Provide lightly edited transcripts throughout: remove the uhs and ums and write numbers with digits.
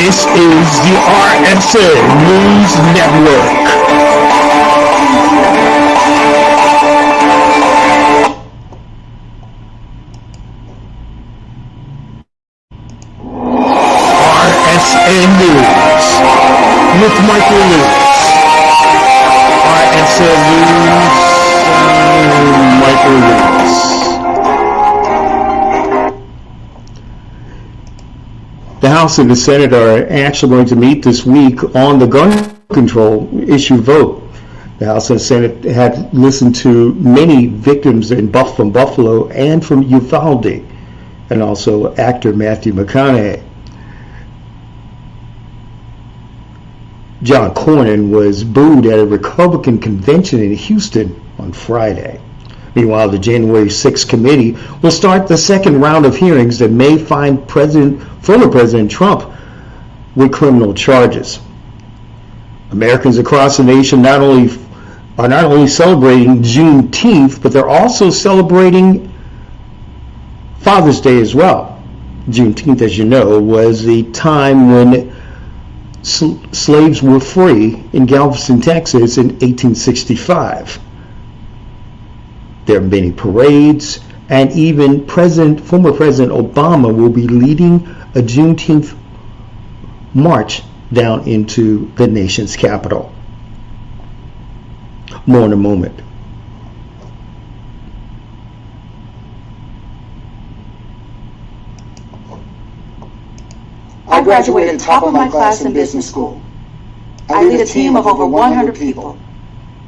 This is the RSN News Network. RSN News with Michael Lewis. RSN News, Michael Lewis. The House and the Senate are actually going to meet this week on the gun control issue vote. The House and Senate had listened to many victims from Buffalo and from Uvalde, and also actor Matthew McConaughey. John Cornyn was booed at a Republican convention in Houston on Friday. Meanwhile, the January 6th committee will start the second round of hearings that may find former President Trump with criminal charges. Americans across the nation are not only celebrating Juneteenth, but they're also celebrating Father's Day as well. Juneteenth, as you know, was the time when slaves were free in Galveston, Texas in 1865. There are many parades, and even former President Obama will be leading a Juneteenth march down into the nation's capital. More in a moment. I graduated top of my class in business school. I lead a team of over 100 people.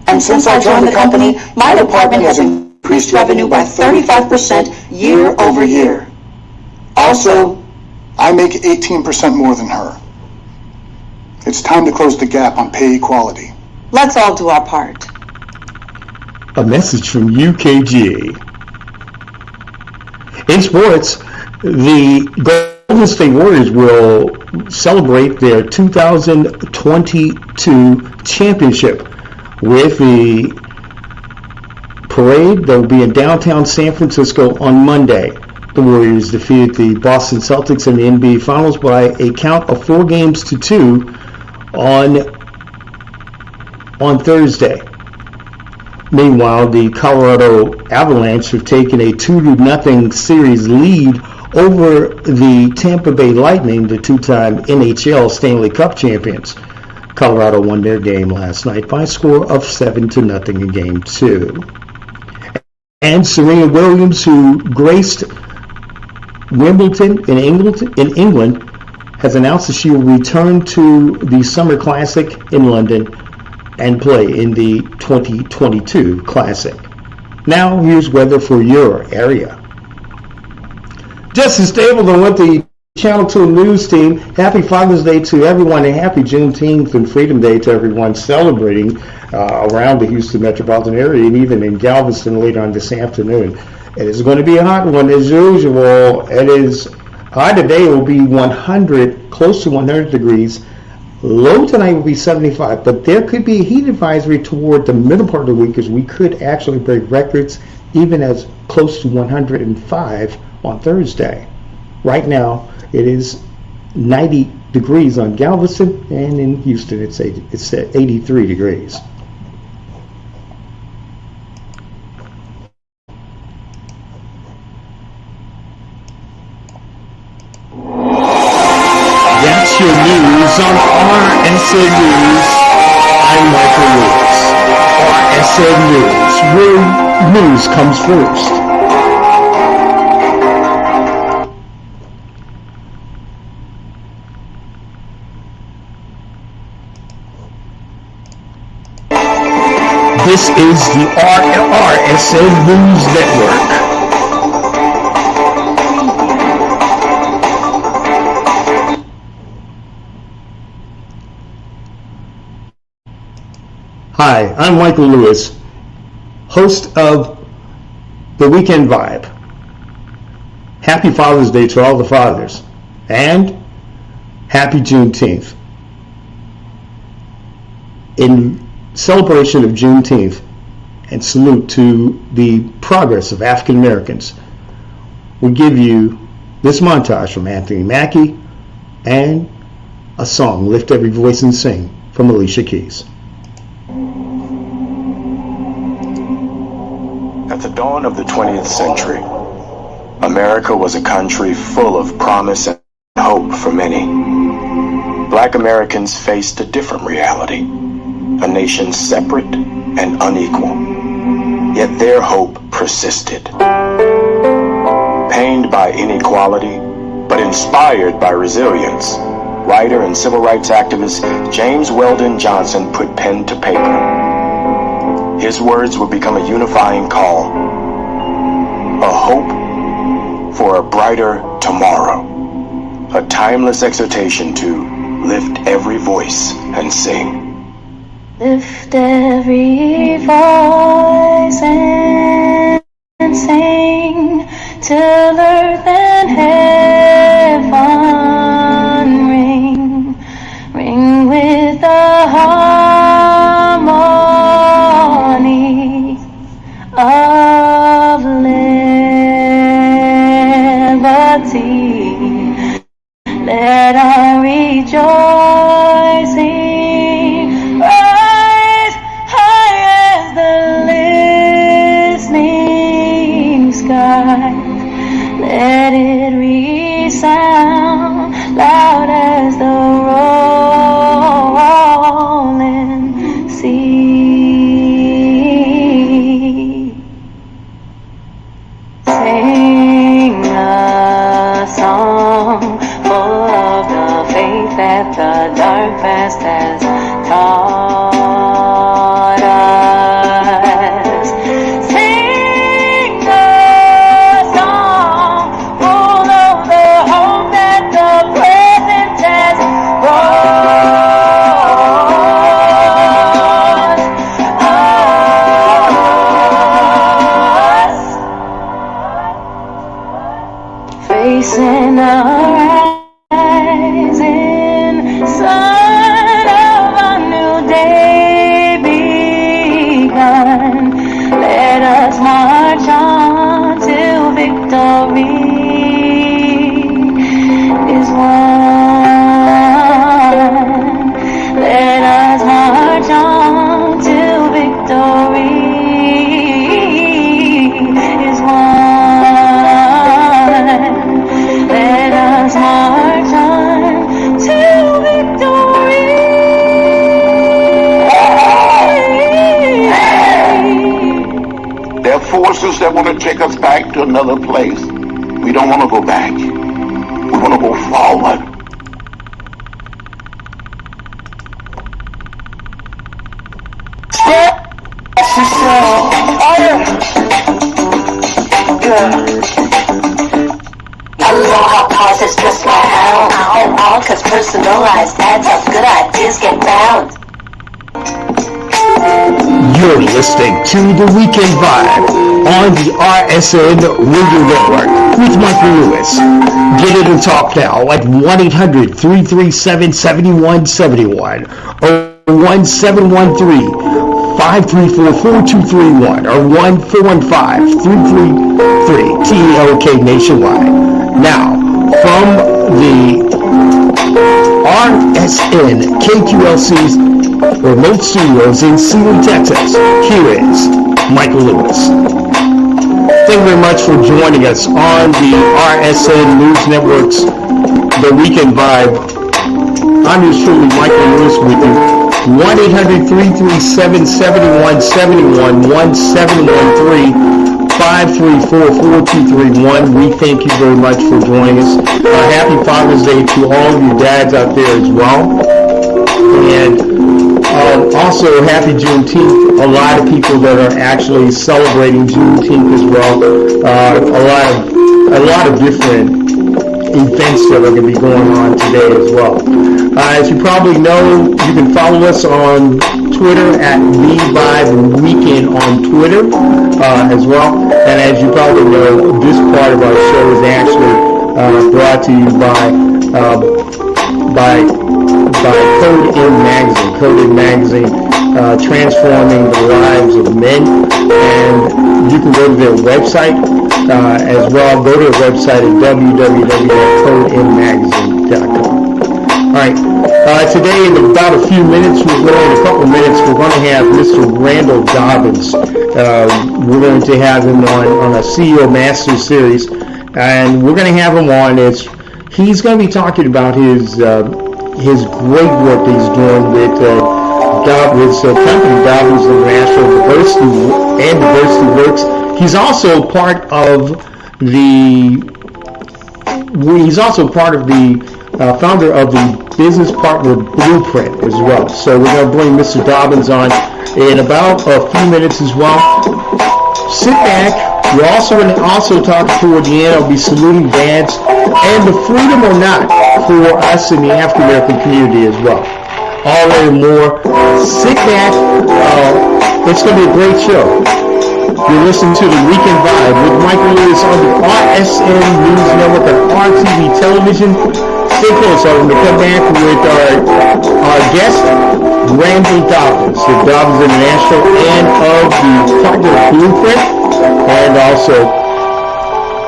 And since I joined the company, my department has increased revenue by 35% year over year. Also, I make 18% more than her. It's time to close the gap on pay equality. Let's all do our part. A message from UKG. In sports, the Golden State Warriors will celebrate their 2022 championship with the parade that will be in downtown San Francisco on Monday. The Warriors defeated the Boston Celtics in the NBA Finals by a count of 4-2 on Thursday. Meanwhile, the Colorado Avalanche have taken a 2-0 series lead over the Tampa Bay Lightning, the two-time NHL Stanley Cup champions. Colorado won their game last night by a score of 7-0 in Game 2. And Serena Williams, who graced Wimbledon in England, has announced that she will return to the Summer Classic in London and play in the 2022 Classic. Now, here's weather for your area. Justin Stapleton with the Channel 2 News team. Happy Father's Day to everyone, and happy Juneteenth and Freedom Day to everyone celebrating around the Houston metropolitan area and even in Galveston later on this afternoon. It is going to be a hot one as usual. It is high today. It will be 100, close to 100 degrees. Low tonight will be 75, but there could be a heat advisory toward the middle part of the week as we could actually break records even as close to 105 on Thursday. Right now, it is 90 degrees on Galveston, and in Houston, it's 83 degrees. That's your news on RSN News. I'm Michael Lewis. RSN News, where news comes first. This is the RSN News Network. Hi, I'm Michael Lewis, host of The Weekend Vibe. Happy Father's Day to all the fathers, and happy Juneteenth. In celebration of Juneteenth and salute to the progress of African Americans, we give you this montage from Anthony Mackie and a song, Lift Every Voice and Sing, from Alicia Keys. At the dawn of the 20th century, America was a country full of promise and hope for many. Black Americans faced a different reality, a nation separate and unequal. Yet their hope persisted. Pained by inequality, but inspired by resilience, writer and civil rights activist James Weldon Johnson put pen to paper. His words would become a unifying call, a hope for a brighter tomorrow, a timeless exhortation to lift every voice and sing. Lift every voice and sing till earth and heaven ring with the harmony of liberty. Let our rejoicing rise high as the listening sky. Let it resound loud as the rolling sea. Sing a song full of the faith that the dark past has taught us. Sing a song full of the hope that the present has brought us. Facing our rising sun of a new day begun. Let us march on till victory is won. Let us march on till victory is won. Let us march on to victory. There are forces that want to take us back to another place. We don't want to go back. We want to go forward. Aloha pauses just like ow, cause personalized ads of good ideas get found. You're listening to The Weekend Vibe on the RSN Radio Network with Michael Lewis. Get in and talk now at 1-800-337-7171 or 1-713-534-4231 or 1-415-333-TELK nationwide. Now, from the RSN KQLC's remote studios in Sealy, Texas, here is Michael Lewis. Thank you very much for joining us on the RSN News Network's The Weekend Vibe. I'm yours truly, Michael Lewis, with you. 1-800-337-7171, 1-713-534-4231. We thank you very much for joining us. Happy Father's Day to all of you dads out there as well. And also, happy Juneteenth. A lot of people that are actually celebrating Juneteenth as well. A lot of different events that are going to be going on today as well. As you probably know, you can follow us on Twitter at TheVibeWeekend on Twitter as well. And as you probably know, this part of our show is actually brought to you by Code In Magazine. Code In Magazine, transforming the lives of men. And you can go to their website as well. Go to their website at www.codeinmagazine.com. All right. Today, in about a few minutes, in a couple of minutes, we're going to have Mr. Randall Dobbins. We're going to have him on a CEO Master Series, and we're going to have him on as he's going to be talking about his great work that he's doing with company Dobbins International Diversity Works. He's also part of the founder of the Business Partner Blueprint as well. So we're going to bring Mr. Dobbins on in about a few minutes as well. Sit back. We're also going to talk toward the end. I'll be saluting dads and the freedom or not for us in the African American community as well. All that and more. Sit back. It's going to be a great show. You're listening to the Weekend Vibe with Michael Lewis on the RSN News Network and RTV Television. Stay close. I'm going to come back with our guest, Randall Dobbins, the Dobbins International and of the Partner Blueprint,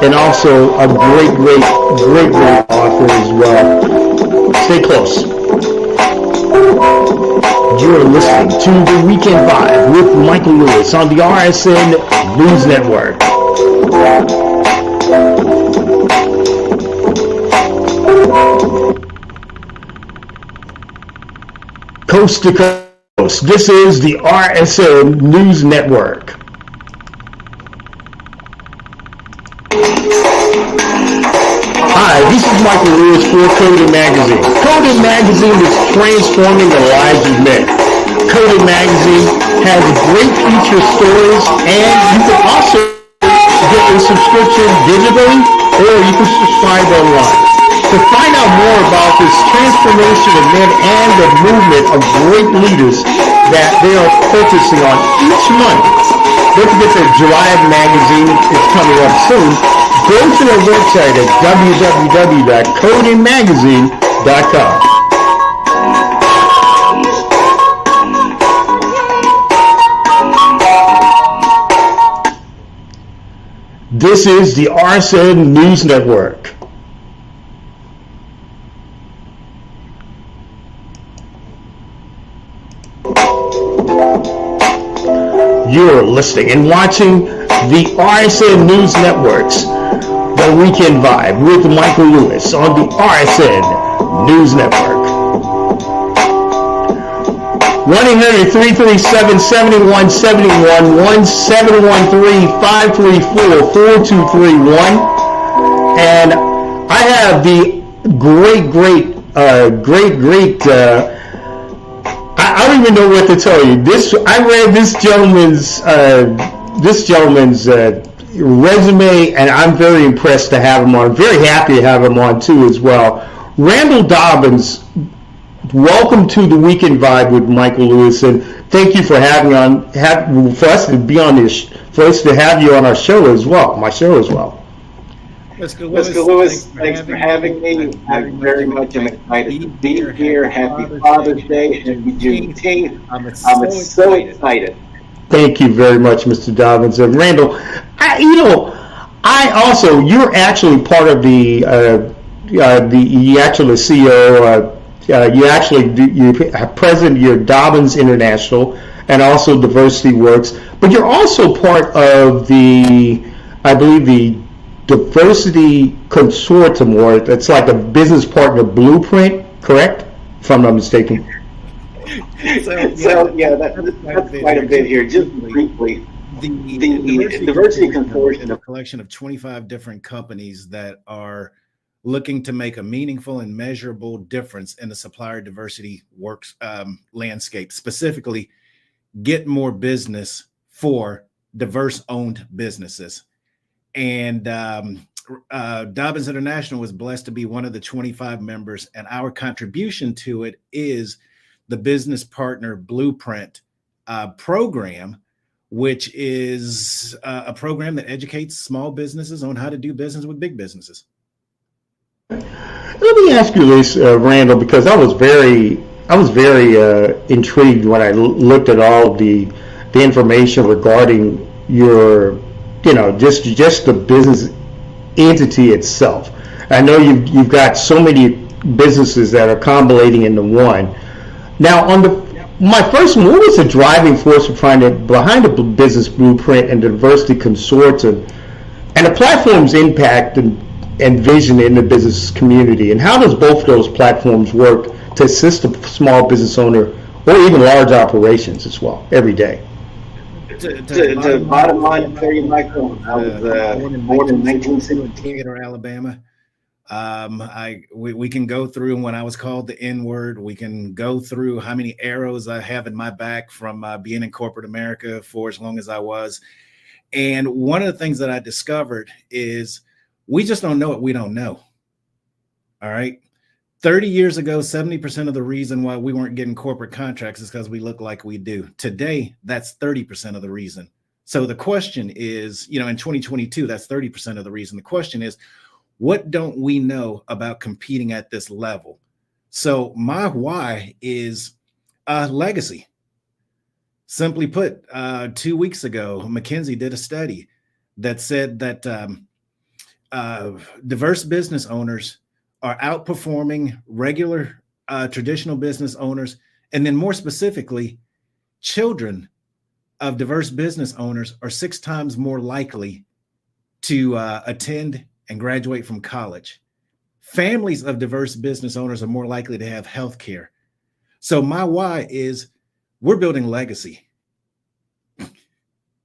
and also a great author as well. Stay close. You're listening to The Weekend Vibe with Michael Lewis on the RSN News Network. Coast to coast, this is the RSN News Network. Hi, this is Michael Lewis for Coded Magazine. Coded Magazine is transforming the lives of men. Coded Magazine has great feature stories, and you can also get a subscription digitally, or you can subscribe online. To find out more about this transformation of men and the movement of great leaders that they are focusing on each month, don't forget the Drive magazine is coming up soon. Go to their website at www.codedmagazine.com. This is the RSN News Network. You're listening and watching the RSN News Network's The Weekend Vibe with Michael Lewis on the RSN News Network. 1-800-337-7171, 1-713-534-4231. And I have the great, I don't even know what to tell you. I read this gentleman's resume, and I'm very impressed to have him on. I'm very happy to have him on too as well. Randall Dobbins, welcome to the Weekend Vibe with Michael Lewis, and thank you for having for us to have you on our show as well. My show as well. Mr. Lewis, thanks for having me. I very much am excited to be here. Happy Father's Day, happy Juneteenth. I'm so excited. Thank you very much, Mr. Dobbins. And Randall, you're actually part of the CEO, you president, you're Dobbins International and also Diversity Works, but you're also part of the Diversity Consortium, or it's like a Business Partner Blueprint, correct? If I'm not mistaken. That's quite a bit here. Just briefly, the Diversity Consortium is a collection of 25 different companies that are looking to make a meaningful and measurable difference in the supplier diversity works landscape, specifically get more business for diverse-owned businesses. And Dobbins International was blessed to be one of the 25 members, and our contribution to it is the Business Partner Blueprint program, which is a program that educates small businesses on how to do business with big businesses. Let me ask you this, Randall, because I was very intrigued when I looked at all of the information regarding your, just the business entity itself. I know you've got so many businesses that are combinating into one. Now, my first one, what was the driving force behind the business blueprint and the diversity consortium, and the platform's impact and vision in the business community, and how does both of those platforms work to assist the small business owner or even large operations as well every day? To bottom line, tell you, Michael, I was born in 1960 in Alabama. We can go through when I was called the N-word. We can go through how many arrows I have in my back from being in corporate America for as long as I was. And one of the things that I discovered is we just don't know what we don't know. All right. 30 years ago, 70% of the reason why we weren't getting corporate contracts is because we look like we do. Today, that's 30% of the reason. So the question is, in 2022, that's 30% of the reason. The question is, what don't we know about competing at this level? So my why is legacy. Simply put, 2 weeks ago, McKinsey did a study that said that diverse business owners are outperforming regular traditional business owners. And then more specifically, children of diverse business owners are 6 times more likely to attend and graduate from college. Families of diverse business owners are more likely to have health care. So my why is we're building legacy.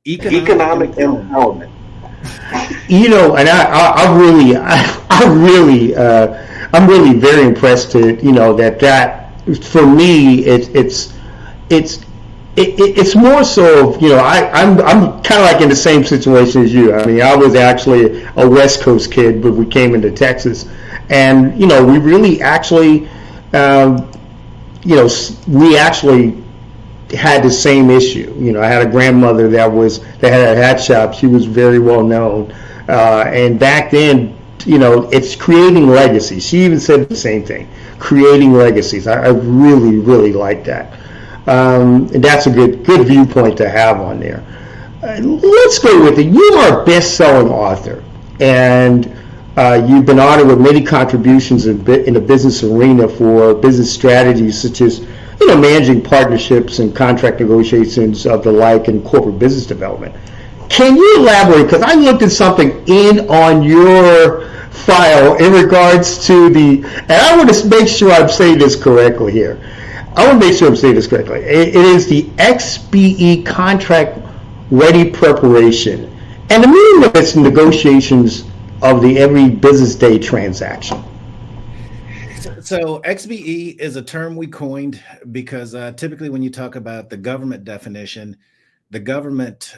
Economic empowerment. And I'm really very impressed that for me it's more so of, I'm kind of like in the same situation as you. I mean, I was actually a West Coast kid, but we came into Texas, and we really actually we actually had the same issue. I had a grandmother that had a hat shop. She was very well known, and back then, it's creating legacies. She even said the same thing, creating legacies. I really, really like that. And that's a good viewpoint to have on there. Let's go with it. You are a best-selling author, and you've been honored with many contributions in the business arena for business strategies such as managing partnerships and contract negotiations of the like in corporate business development. Can you elaborate? Because I looked at something on your file in regards to and I want to make sure I'm saying this correctly here. It is the XBE contract ready preparation and the meaning of its negotiations of the every business day transaction. So XBE is a term we coined because typically when you talk about the government definition, the government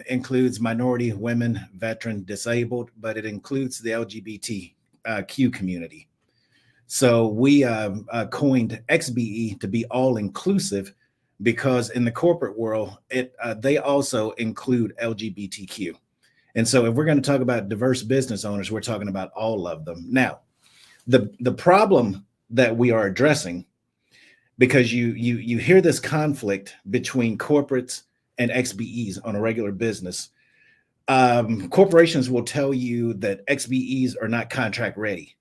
includes minority, women, veteran, disabled, but it includes the LGBTQ community. So we coined XBE to be all inclusive because in the corporate world, they also include LGBTQ. And so if we're going to talk about diverse business owners, we're talking about all of them. Now, the problem that we are addressing, because you hear this conflict between corporates and XBEs on a regular business, corporations will tell you that XBEs are not contract ready.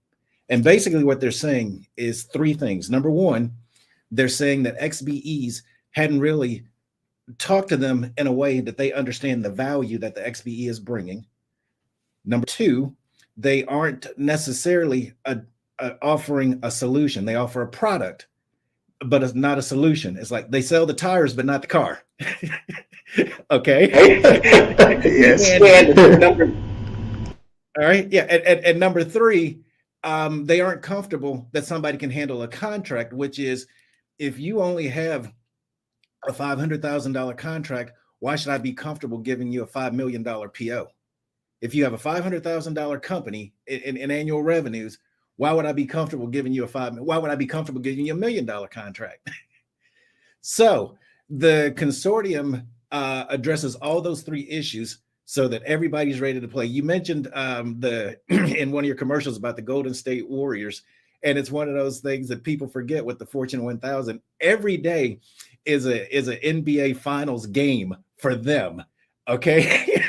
And basically what they're saying is 3 things. Number one, they're saying that XBEs hadn't really talked to them in a way that they understand the value that the XBE is bringing. Number 2, they aren't necessarily offering a solution. They offer a product, but it's not a solution. It's like they sell the tires, but not the car. Okay. Yes. All right. Yeah. And number 3, they aren't comfortable that somebody can handle a contract, which is if you only have a $500,000 contract, why should I be comfortable giving you a $5 million PO? If you have a $500,000 company in annual revenues, why would I be comfortable giving you why would I be comfortable giving you $1 million contract? So the consortium addresses all those 3 issues so that everybody's ready to play. You mentioned in one of your commercials about the Golden State Warriors, and it's one of those things that people forget with the Fortune 1000. Every day is an NBA Finals game for them. Okay.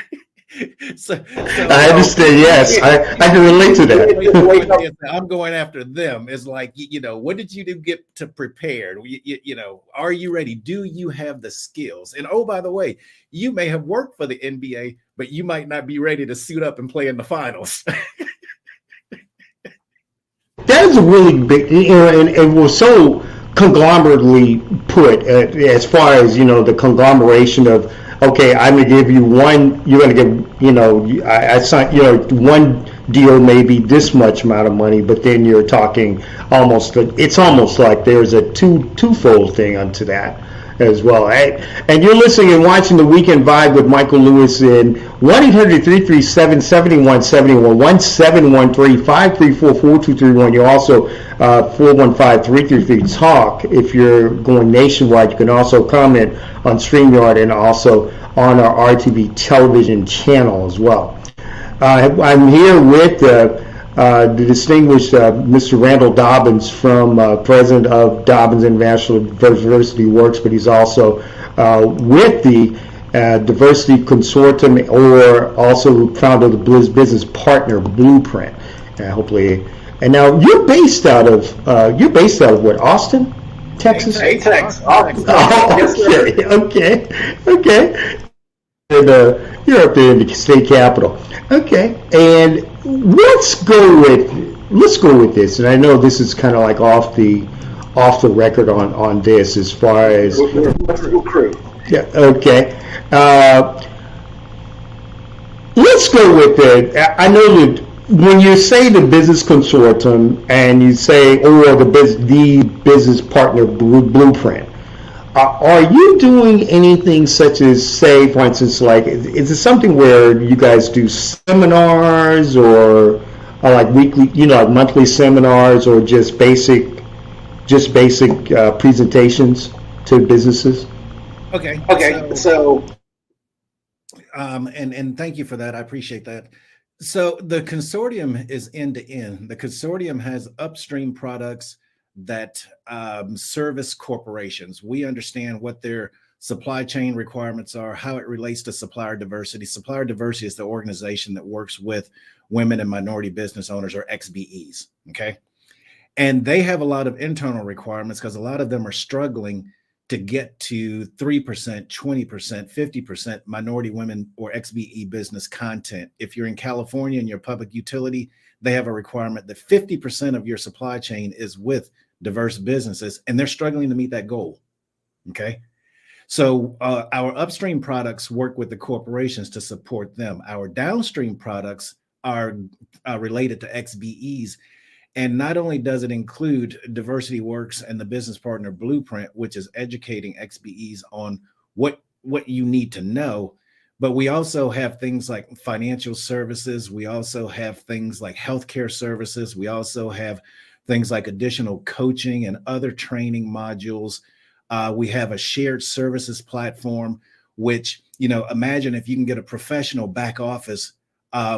I understand. Yes, I can relate to that. I'm going after them. It's like, what did you do get to prepare? Are you ready? Do you have the skills? And oh, by the way, you may have worked for the NBA, but you might not be ready to suit up and play in the finals. That is a really big, and it was so conglomerately put as far as, the conglomeration of, okay, I'm going to give you one, you're going to give, I signed, one deal may be this much amount of money, but then you're talking it's almost like there's a twofold thing onto that as well. And you're listening and watching The Weekend Vibe with Michael Lewis in 1-800-337-7171, 1-713-534-4231. You're also 415-333-TALK. If you're going nationwide, you can also comment on StreamYard and also on our RTV television channel as well. I'm here with the distinguished Mr. Randall Dobbins, from president of Dobbins International Diversity Works, but he's also with the Diversity Consortium, or also founder of the Business Partner Blueprint. Hopefully, and now you're based out of what, Austin, Texas? Hey, Texas. Austin. Oh, okay. And you're up there in the state capital. Okay, and let's go with this. And I know this is kind of like off the record on this, as far as crew. Yeah. Okay. Let's go with it. I know that when you say the Business Consortium and you say, or the Business Partner Blueprint, are you doing anything such as, say, for instance, like, is it something where you guys do seminars, or like weekly, like monthly seminars, or just basic presentations to businesses? Okay. So and thank you for that. I appreciate that. So the consortium is end to end. The consortium has upstream products that service corporations. We understand what their supply chain requirements are, how it relates to supplier diversity. Supplier diversity is the organization that works with women and minority business owners, or XBEs. Okay. And they have a lot of internal requirements, because a lot of them are struggling to get to 3%, 20%, 50% minority women or XBE business content. If you're in California and you're a public utility, they have a requirement that 50% of your supply chain is with diverse businesses, and they're struggling to meet that goal. Okay. So our upstream products work with the corporations to support them. Our downstream products are related to XBEs. And not only does it include Diversity Works and the Business Partner Blueprint, which is educating XBEs on what you need to know, but we also have things like financial services. We also have things like healthcare services. We also have things like additional coaching and other training modules. We have a shared services platform, which, imagine if you can get a professional back office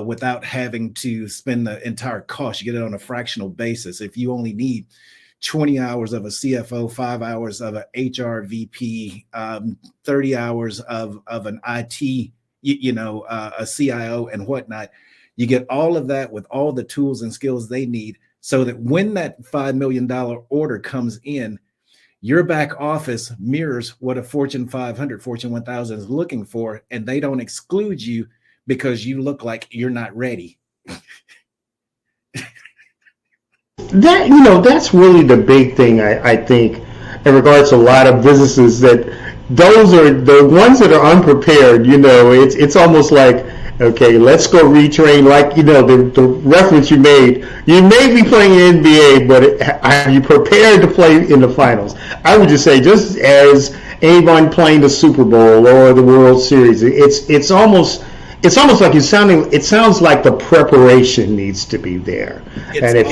without having to spend the entire cost. You get it on a fractional basis. If you only need 20 hours of a CFO, 5 hours of an HR VP, 30 hours of an IT, a CIO and whatnot, you get all of that with all the tools and skills they need, so that when that $5 million order comes in, your back office mirrors what a Fortune 500, Fortune 1000 is looking for, and they don't exclude you because you look like you're not ready. That's really the big thing, I think, in regards to a lot of businesses, that those are the ones that are unprepared. It's almost like, okay, let's go retrain. Like, the reference you made, you may be playing in NBA, but are you prepared to play in the finals? I would just say, just as anyone playing the Super Bowl or the World Series, it's almost like it sounds like the preparation needs to be there. And if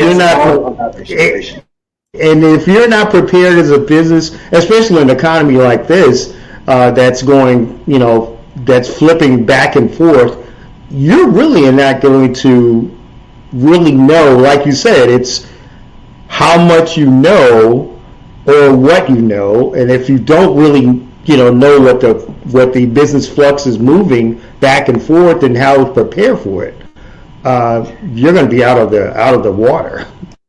you're not prepared as a business, especially in an economy like this, that's going, that's flipping back and forth, you're really not going to really know. Like you said, it's how much you know or what you know. And if you don't really know what the business flux is moving back and forth and how to prepare for it, you're going to be out of the water.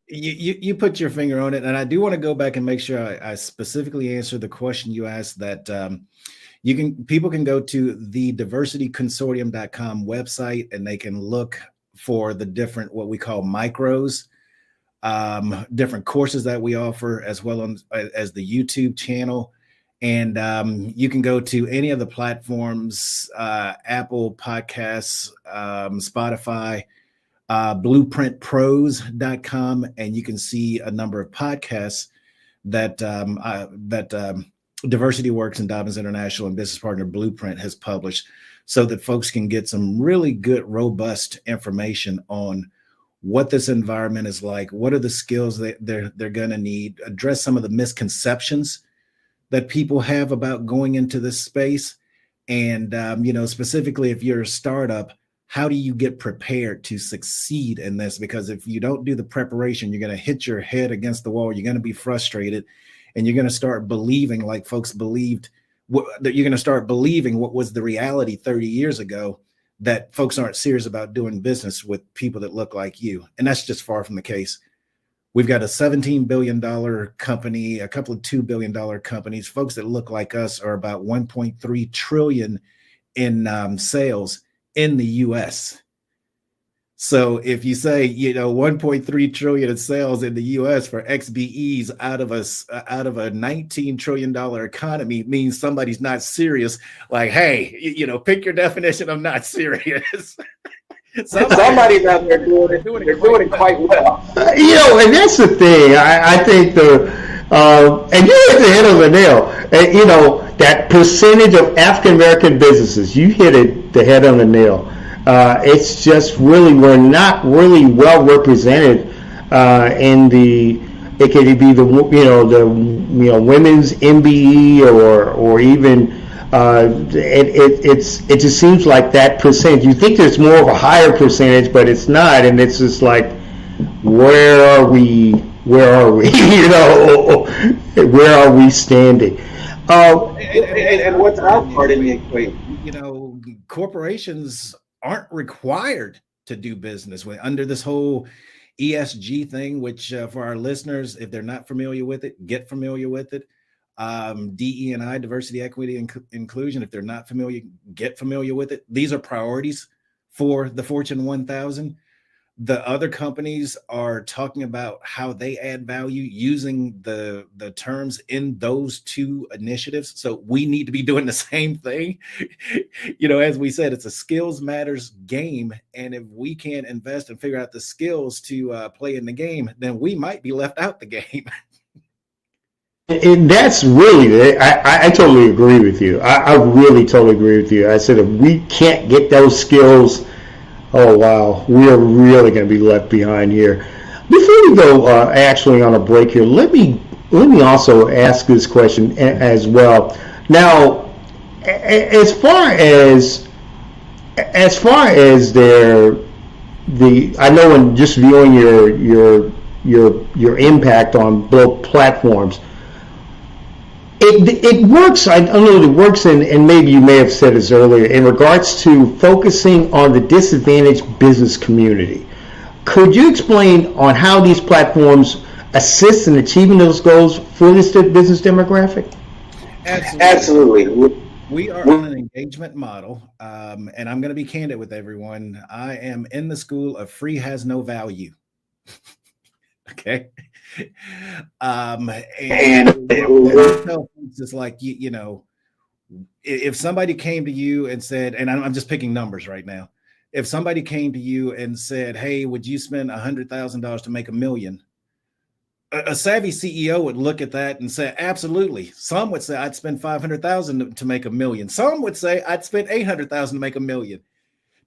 You put your finger on it, and I do want to go back and make sure I specifically answer the question you asked. That people can go to the diversityconsortium.com website, and they can look for the different, what we call micros, different courses that we offer, as well as the YouTube channel. And you can go to any of the platforms, Apple Podcasts, Spotify, blueprintpros.com, and you can see a number of podcasts that Diversity Works and Dobbins International and business partner Blueprint has published, so that folks can get some really good, robust information on what this environment is like, what are the skills that they're going to need, address some of the misconceptions that people have about going into this space. And, specifically if you're a startup, how do you get prepared to succeed in this? Because if you don't do the preparation, you're going to hit your head against the wall. You're going to be frustrated, and you're going to start believing like folks believed. That you're going to start believing what was the reality 30 years ago, that folks aren't serious about doing business with people that look like you. And that's just far from the case. We've got a $17 billion company, a couple of $2 billion companies. Folks that look like us are about 1.3 trillion in sales in the US. So if you say, 1.3 trillion in sales in the US for XBEs out of a $19 trillion economy means somebody's not serious. Like, hey, pick your definition of not serious. Somebody's out there doing it quite well. And that's the thing. I think and you hit the head on the nail. That percentage of African American businesses, you hit the head on the nail. It's just really, we're not really well represented in the, it could be the women's MBE or even it just seems like that percentage. You think there's more of a higher percentage, but it's not, and it's just like, where are we? Where are we standing? And what's our part in the equation? Corporations aren't required to do business with under this whole ESG thing, which for our listeners, if they're not familiar with it, get familiar with it. DE&I, diversity, equity, and inclusion. If they're not familiar, get familiar with it. These are priorities for the Fortune 1000. The other companies are talking about how they add value using the terms in those two initiatives. So we need to be doing the same thing. As we said, it's a skills matters game. And if we can't invest and figure out the skills to play in the game, then we might be left out the game. And that's really, I totally agree with you. I really totally agree with you. I said, if we can't get those skills, oh wow, we are really going to be left behind here. Before we go actually on a break here, let me also ask this question as well. Now, as far as I know in just viewing your impact on both platforms, it works. I don't know if it works, and maybe you may have said this earlier, in regards to focusing on the disadvantaged business community. Could you explain on how these platforms assist in achieving those goals for this business demographic? Absolutely. We are on an engagement model, and I'm going to be candid with everyone. I am in the school of free has no value. Okay. And it's like, if somebody came to you and said, and I'm just picking numbers right now. If somebody came to you and said, hey, would you spend $100,000 to make $1 million? A savvy CEO would look at that and say, absolutely. Some would say I'd spend $500,000 to make $1 million. Some would say I'd spend $800,000 to make $1 million.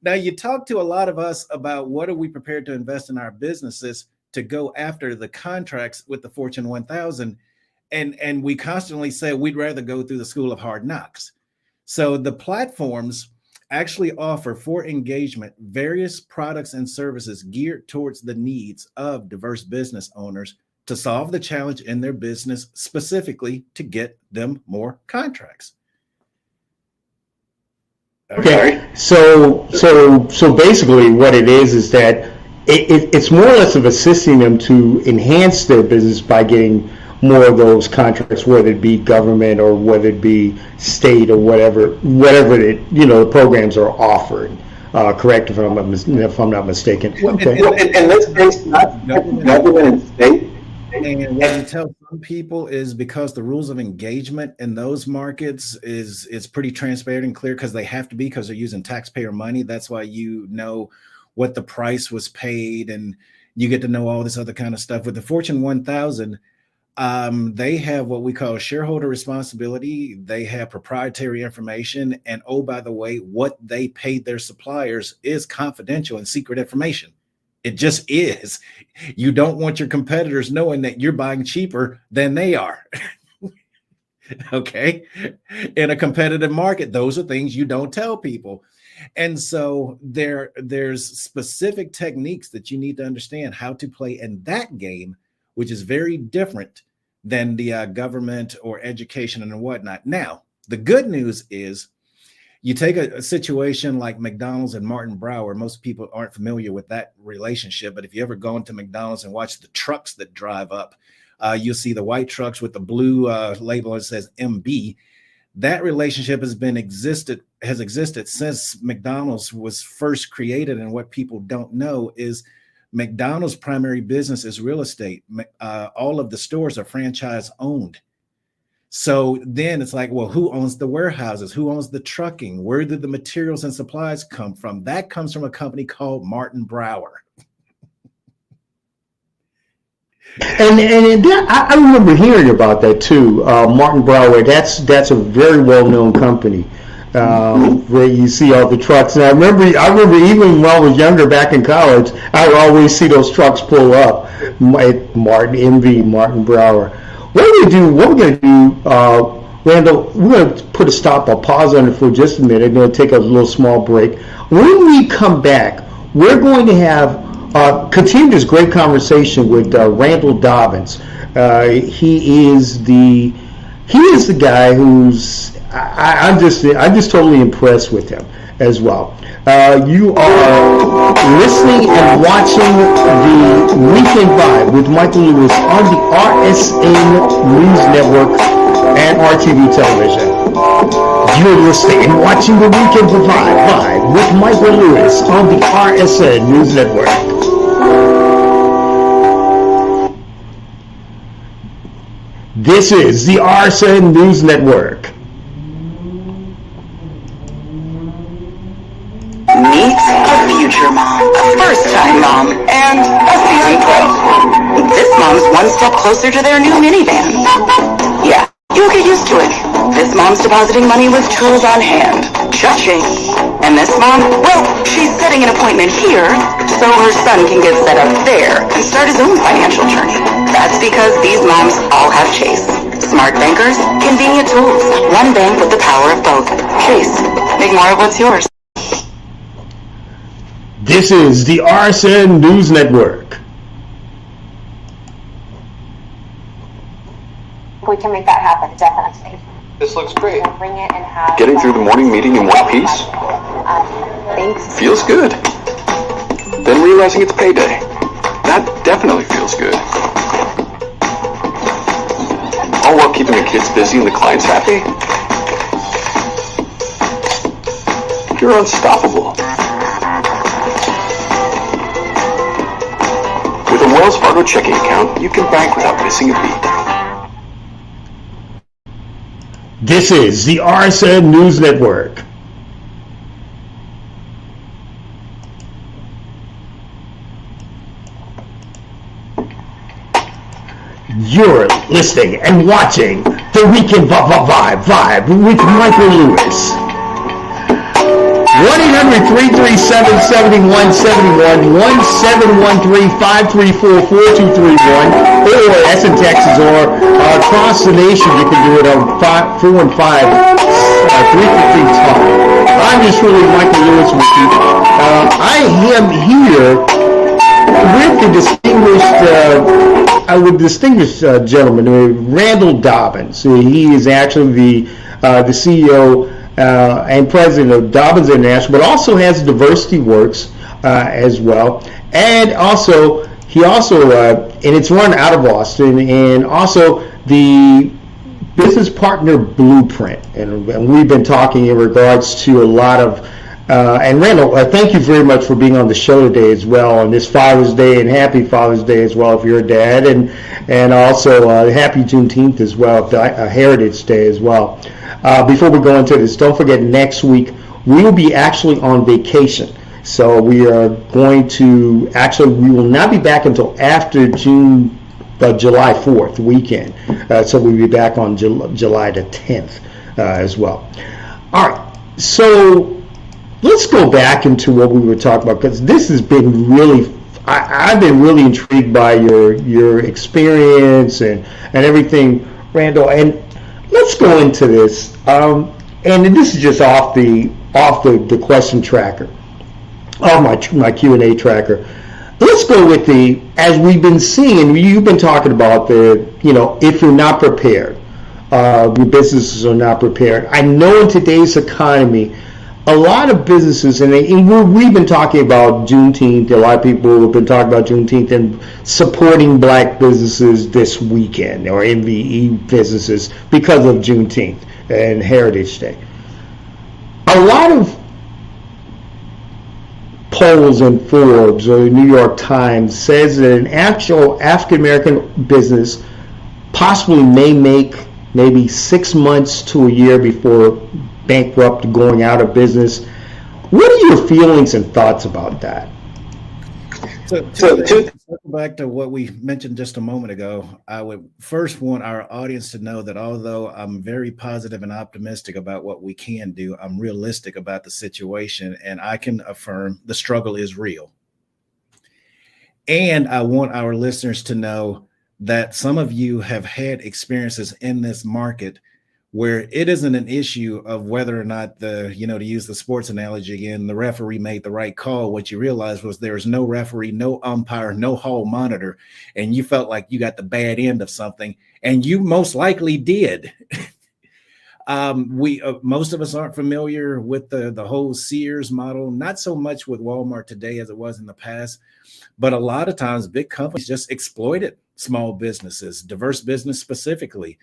Now you talk to a lot of us about what are we prepared to invest in our businesses to go after the contracts with the Fortune 1000. And we constantly say we'd rather go through the school of hard knocks. So the platforms actually offer for engagement various products and services geared towards the needs of diverse business owners to solve the challenge in their business, specifically to get them more contracts. Okay. So basically, what it is that it's more or less of assisting them to enhance their business by getting more of those contracts, whether it be government or whether it be state or whatever the programs are offered. Correct if I'm not mistaken. Okay. And this case, not government and state. And what you tell some people is because the rules of engagement in those markets is pretty transparent and clear because they have to be because they're using taxpayer money. That's why you know what the price was paid and you get to know all this other kind of stuff. With the Fortune 1000, they have what we call shareholder responsibility. They have proprietary information. And oh, by the way, what they paid their suppliers is confidential and secret information. It just is. You don't want your competitors knowing that you're buying cheaper than they are. Okay. In a competitive market, those are things you don't tell people. And so there's specific techniques that you need to understand how to play in that game, which is very different than the government or education and whatnot. Now, the good news is you take a situation like McDonald's and Martin Brower. Most people aren't familiar with that relationship, but if you ever go into McDonald's and watch the trucks that drive up, you'll see the white trucks with the blue label that says MB. That relationship has existed since McDonald's was first created. And what people don't know is McDonald's primary business is real estate. All of the stores are franchise owned. So then it's like, well, who owns the warehouses? Who owns the trucking? Where did the materials and supplies come from? That comes from a company called Martin Brower. And I remember hearing about that too. Martin Brower, that's a very well-known company where you see all the trucks. And I remember even when I was younger back in college, I would always see those trucks pull up. Martin Brower. What we're going to do, Randall, we're going to put a pause on it for just a minute. We're going to take a little small break. When we come back, we're going to have continue this great conversation with Randall Dobbins. He is the guy who's I'm just totally impressed with him as well. You are listening and watching the Weekend Vibe with Michael Lewis on the RSN News Network and RTV Television. You're listening and watching the Weekend Vibe with Michael Lewis on the RSN News Network. This is the RSN News Network. Meet a future mom, a first-time mom, and a seasoned pro. This mom's one step closer to their new minivan. Yeah, you'll get used to it. This mom's depositing money with tools on hand. Cha-ching. And this mom, well, she's setting an appointment here so her son can get set up there and start his own financial journey. That's because these moms all have Chase. Smart bankers, convenient tools. One bank with the power of both. Chase, make more of what's yours. This is the RSN News Network. We can make that happen, definitely. This looks great. Bring it and have Getting through the morning meeting in one piece thanks. feels good. Then realizing it's payday. That definitely feels good. All while keeping the kids busy and the clients happy. You're unstoppable. With a Wells Fargo checking account, you can bank without missing a beat. This is the RSN News Network. You're listening and watching the Weekend Vibe with Michael Lewis. 1-800-337-7171, 1-713-534-4231, or that's in Texas, or across the nation, you can do it on 415-353-TALK. I'm just really Michael Lewis with you. I am here with the distinguished gentleman, Randall Dobbins. He is actually the CEO and president of Dobbins International, but also has Diversity Works as well. And also, and it's run out of Austin, and also the Business Partner Blueprint. And we've been talking in regards to a lot of, and Randall, thank you very much for being on the show today as well on this Father's Day, and happy Father's Day as well if you're a dad, and also happy Juneteenth as well, Heritage Day as well. Before we go into this, don't forget next week we will be actually on vacation. So we are going to, we will not be back until after July 4th weekend. So we'll be back on July the 10th as well. All right, so let's go back into what we were talking about, because this has been really, I've been really intrigued by your experience and everything, Randall. And let's go into this. And this is just off the question tracker. My Q&A tracker. Let's go with as we've been seeing, you've been talking about if you're not prepared, your businesses are not prepared. I know in today's economy, a lot of businesses, and we've been talking about Juneteenth, a lot of people have been talking about Juneteenth and supporting black businesses this weekend, or MVE businesses, because of Juneteenth and Heritage Day. A lot of polls in Forbes or the New York Times says that an actual African-American business possibly may make maybe 6 months to a year before bankrupt, going out of business. What are your feelings and thoughts about that? So to circle back to what we mentioned just a moment ago, I would first want our audience to know that although I'm very positive and optimistic about what we can do, I'm realistic about the situation, and I can affirm the struggle is real. And I want our listeners to know that some of you have had experiences in this market where it isn't an issue of whether or not to use the sports analogy again, the referee made the right call. What you realized was there was no referee, no umpire, no hall monitor, and you felt like you got the bad end of something, and you most likely did. Most of us aren't familiar with the whole Sears model, not so much with Walmart today as it was in the past, but a lot of times big companies just exploited small businesses, diverse business specifically.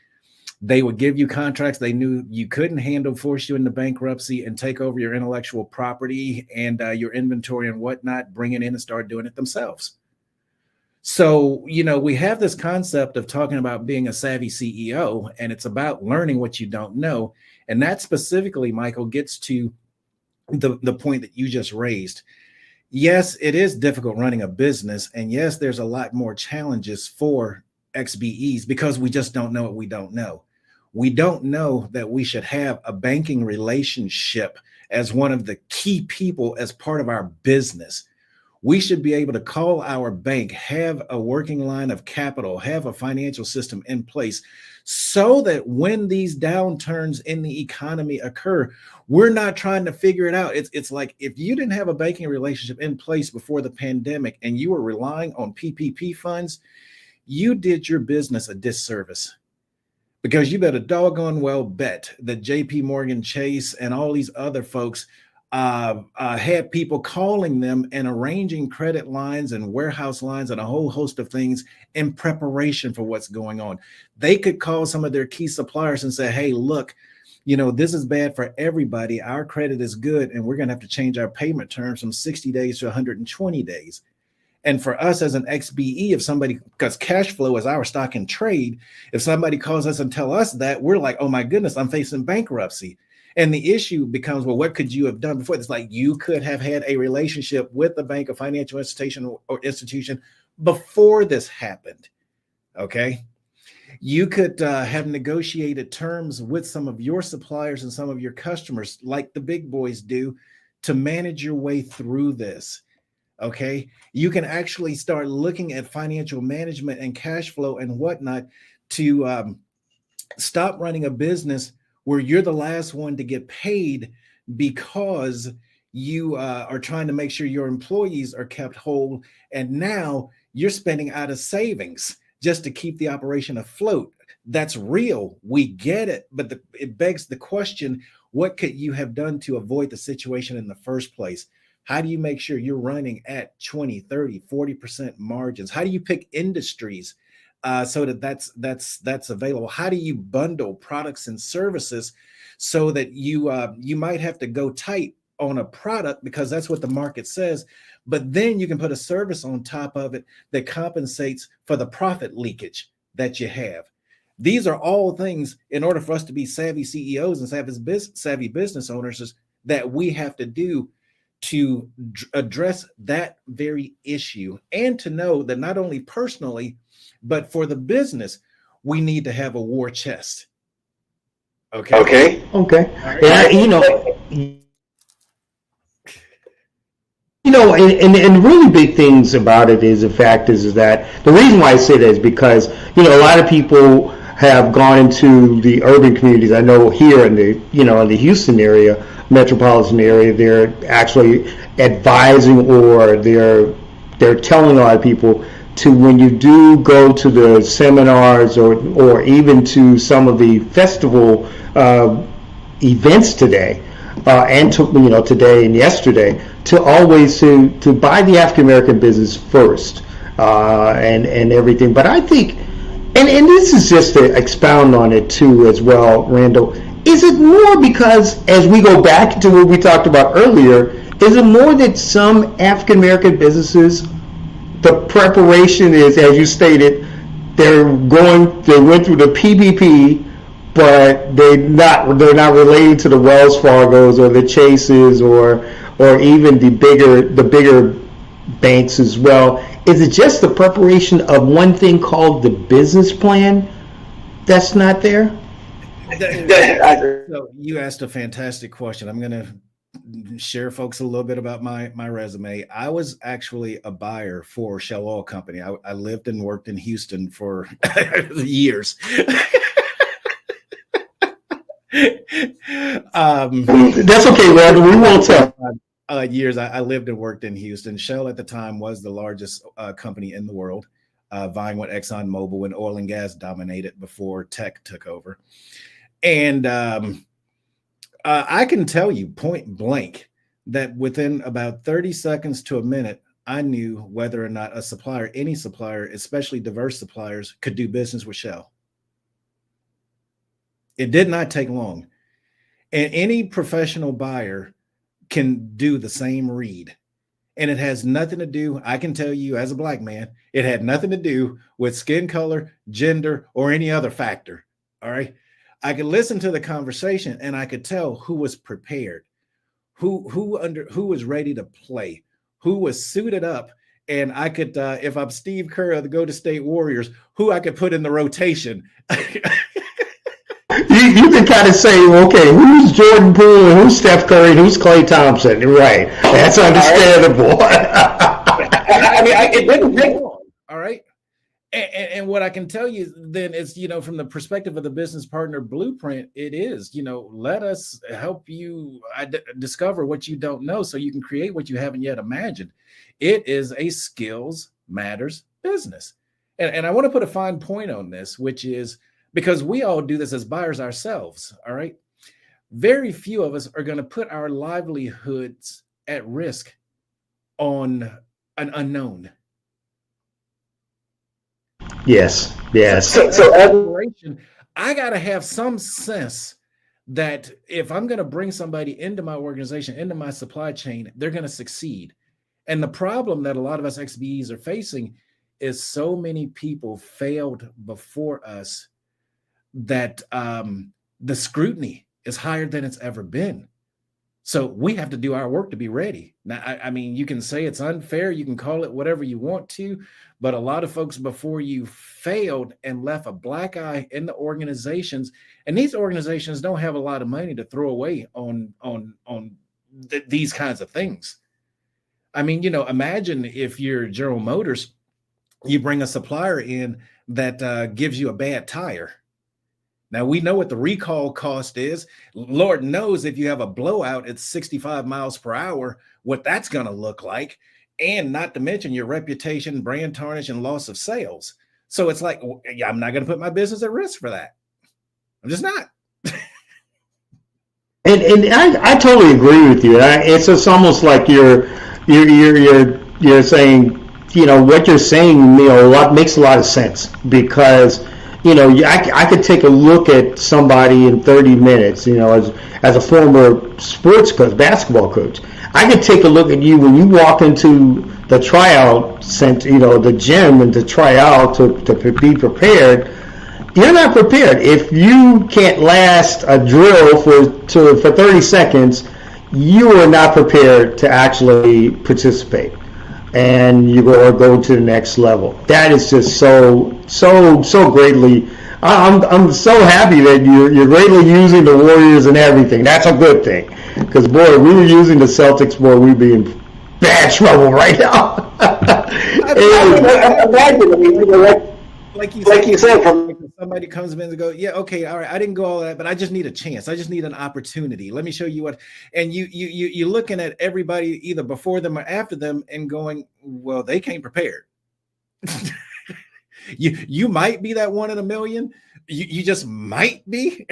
They would give you contracts they knew you couldn't handle, force you into bankruptcy, and take over your intellectual property and your inventory and whatnot, bring it in and start doing it themselves. So, we have this concept of talking about being a savvy CEO, and it's about learning what you don't know. And that specifically, Michael, gets to the point that you just raised. Yes, it is difficult running a business. And yes, there's a lot more challenges for XBEs because we just don't know what we don't know. We don't know that we should have a banking relationship as one of the key people as part of our business. We should be able to call our bank, have a working line of capital, have a financial system in place so that when these downturns in the economy occur, we're not trying to figure it out. It's like if you didn't have a banking relationship in place before the pandemic and you were relying on PPP funds, you did your business a disservice, because you better doggone well bet that JP Morgan Chase and all these other folks had people calling them and arranging credit lines and warehouse lines and a whole host of things in preparation for what's going on. They could call some of their key suppliers and say, hey, look, this is bad for everybody. Our credit is good, and we're going to have to change our payment terms from 60 days to 120 days. And for us as an XBE, if somebody, because cash flow is our stock and trade, if somebody calls us and tell us that, we're like, oh my goodness, I'm facing bankruptcy. And the issue becomes, well, what could you have done before? It's like you could have had a relationship with the bank, a financial institution before this happened. Okay. You could have negotiated terms with some of your suppliers and some of your customers, like the big boys do, to manage your way through this. Okay, you can actually start looking at financial management and cash flow and whatnot to stop running a business where you're the last one to get paid because you are trying to make sure your employees are kept whole. And now you're spending out of savings just to keep the operation afloat. That's real. We get it. But it begs the question, What could you have done to avoid the situation in the first place? How do you make sure you're running at 20, 30, 40% margins? How do you pick industries so that that's available? How do you bundle products and services so that you might have to go tight on a product because that's what the market says, but then you can put a service on top of it that compensates for the profit leakage that you have. These are all things in order for us to be savvy CEOs and savvy business owners is that we have to do to address that very issue, and to know that not only personally, but for the business, we need to have a war chest. Okay. Yeah, and really big things about it is the fact is that the reason why I say that is because, a lot of people have gone into the urban communities. I know here in the, in the Houston area, metropolitan area, they're actually advising or they're telling a lot of people to, when you do go to the seminars or even to some of the festival events today, and today and yesterday, to always to buy the African American business first, and everything. But I think, and this is just to expound on it too as well, Randall. Is it more because, as we go back to what we talked about earlier, is it more that some African American businesses, the preparation is, as you stated, they went through the PPP, but they're not related to the Wells Fargos or the Chases or even the bigger banks as well? Is it just the preparation of one thing called the business plan that's not there? So you asked a fantastic question. I'm going to share folks a little bit about my resume. I was actually a buyer for Shell Oil Company. I lived and worked in Houston for years. That's okay, Randall. We won't tell. Years I lived and worked in Houston. Shell at the time was the largest company in the world, vying with ExxonMobil when oil and gas dominated before tech took over. And I can tell you point blank that within about 30 seconds to a minute, I knew whether or not a supplier, any supplier, especially diverse suppliers, could do business with Shell. It did not take long. And any professional buyer can do the same read. And it has nothing to do, I can tell you as a Black man, it had nothing to do with skin color, gender, or any other factor. All right. I could listen to the conversation and I could tell who was prepared, who was ready to play, who was suited up. And I could, if I'm Steve Kerr of the Golden State Warriors, who I could put in the rotation. You can kind of say, okay, who's Jordan Poole and who's Steph Curry and who's Klay Thompson? Right. That's understandable. I mean, it didn't take long. All right. And what I can tell you then is, from the perspective of the business partner blueprint, it is, let us help you discover what you don't know so you can create what you haven't yet imagined. It is a skills matters business. And I want to put a fine point on this, which is because we all do this as buyers ourselves. All right. Very few of us are going to put our livelihoods at risk on an unknown. Yes. So I got to have some sense that if I'm going to bring somebody into my organization, into my supply chain, they're going to succeed. And the problem that a lot of us XBEs are facing is so many people failed before us that the scrutiny is higher than it's ever been. So we have to do our work to be ready. Now, I mean, you can say it's unfair. You can call it whatever you want to, but a lot of folks before you failed and left a black eye in the organizations. And these organizations don't have a lot of money to throw away on these kinds of things. I mean, imagine if you're General Motors, you bring a supplier in that gives you a bad tire. Now, we know what the recall cost is. Lord knows if you have a blowout at 65 miles per hour, what that's going to look like. And not to mention your reputation, brand tarnish, and loss of sales. So it's like, I'm not going to put my business at risk for that. I'm just not. And I totally agree with you. It's just almost like you're saying, what you're saying, what makes a lot of sense because, I could take a look at somebody in 30 minutes, as a former sports coach, basketball coach. I could take a look at you when you walk into the tryout center, the gym, and to try out to be prepared. You're not prepared. If you can't last a drill for 30 seconds, you are not prepared to actually participate, and you go to the next level. That is just so greatly. I'm so happy that you're greatly using the Warriors and everything. That's a good thing, because boy, if we were using the Celtics, boy, we'd be in bad trouble right now. Like you said, from somebody comes in and go, yeah, okay, all right, I didn't go all that, but I just need a chance. I just need an opportunity. Let me show you what. And you're looking at everybody either before them or after them and going, well, they came prepared. you might be that one in a million. You just might be.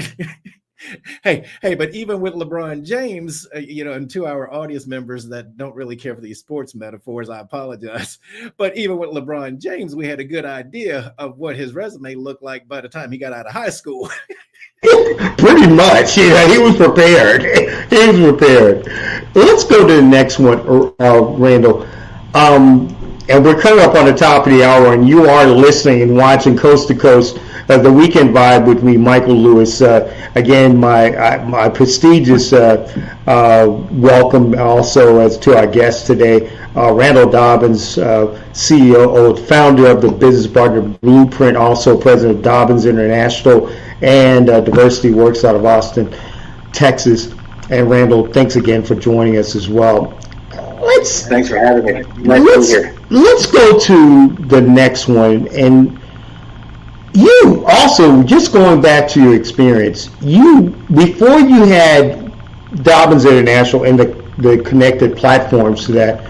Hey, but even with LeBron James, and to our audience members that don't really care for these sports metaphors, I apologize. But even with LeBron James, we had a good idea of what his resume looked like by the time he got out of high school. Pretty much, yeah. He was prepared. Let's go to the next one, Randall. And we're coming up on the top of the hour, and you are listening and watching Coast to Coast, the Weekend Vibe with me, Michael Lewis. Again, my prestigious welcome also as to our guest today, Randall Dobbins, CEO, founder of the Business Partner Blueprint, also president of Dobbins International and Diversity Works out of Austin, Texas. And Randall, thanks again for joining us as well. Thanks for having me. Nice to be here. Let's go to the next one. And you also, just going back to your experience, before you had Dobbins International and the connected platforms to that,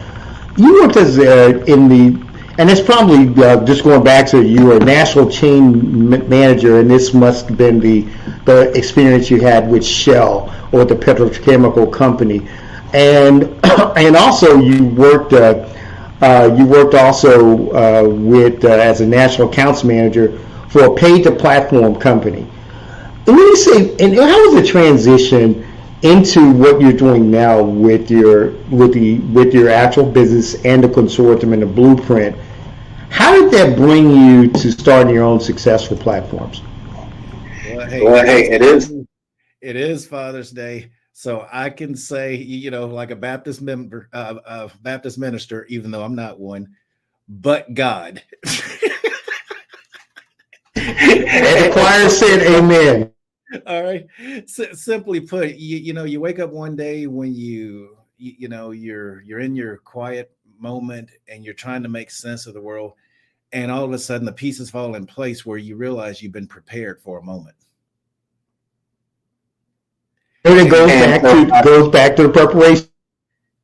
you worked as and it's probably just going back to you were a national chain manager, and this must have been the experience you had with Shell or the petrochemical company. And also you worked also with as a national accounts manager for a pay-to-platform company. And let me say, and how was the transition into what you're doing now with your actual business and the consortium and the blueprint? How did that bring you to starting your own successful platforms? Well, hey, it is Father's Day. So I can say, like a Baptist member, Baptist minister, even though I'm not one, but God. And the choir said amen. All right. Simply put, you wake up one day when you're in your quiet moment and you're trying to make sense of the world, and all of a sudden the pieces fall in place where you realize you've been prepared for a moment. And it goes back to the preparation.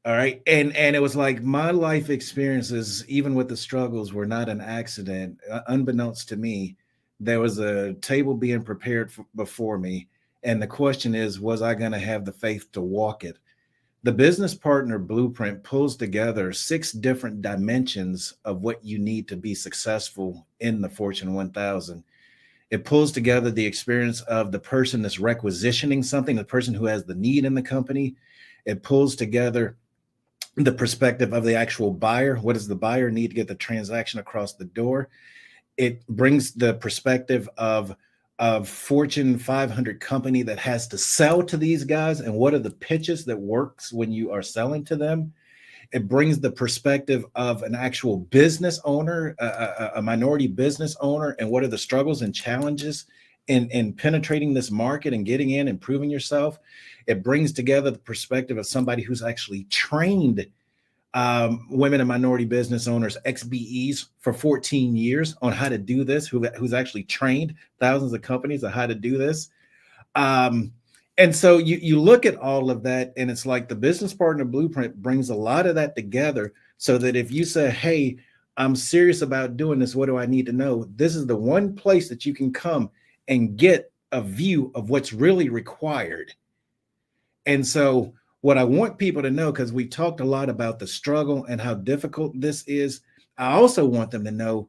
All right. And it was like my life experiences, even with the struggles, were not an accident. Unbeknownst to me, there was a table being prepared before me. And the question is, was I going to have the faith to walk it? The Business Partner Blueprint pulls together 6 different dimensions of what you need to be successful in the Fortune 1000. It pulls together the experience of the person that's requisitioning something, the person who has the need in the company. It pulls together the perspective of the actual buyer. What does the buyer need to get the transaction across the door? It brings the perspective of Fortune 500 company that has to sell to these guys, and what are the pitches that works when you are selling to them. It brings the perspective of an actual business owner, a minority business owner, and what are the struggles and challenges in penetrating this market and getting in and proving yourself. It brings together the perspective of somebody who's actually trained women and minority business owners, XBEs, for 14 years on how to do this, who's actually trained thousands of companies on how to do this. And so you look at all of that, and it's like the Business Partner Blueprint brings a lot of that together so that if you say, hey, I'm serious about doing this, what do I need to know? This is the one place that you can come and get a view of what's really required. And so what I want people to know, because we talked a lot about the struggle and how difficult this is, I also want them to know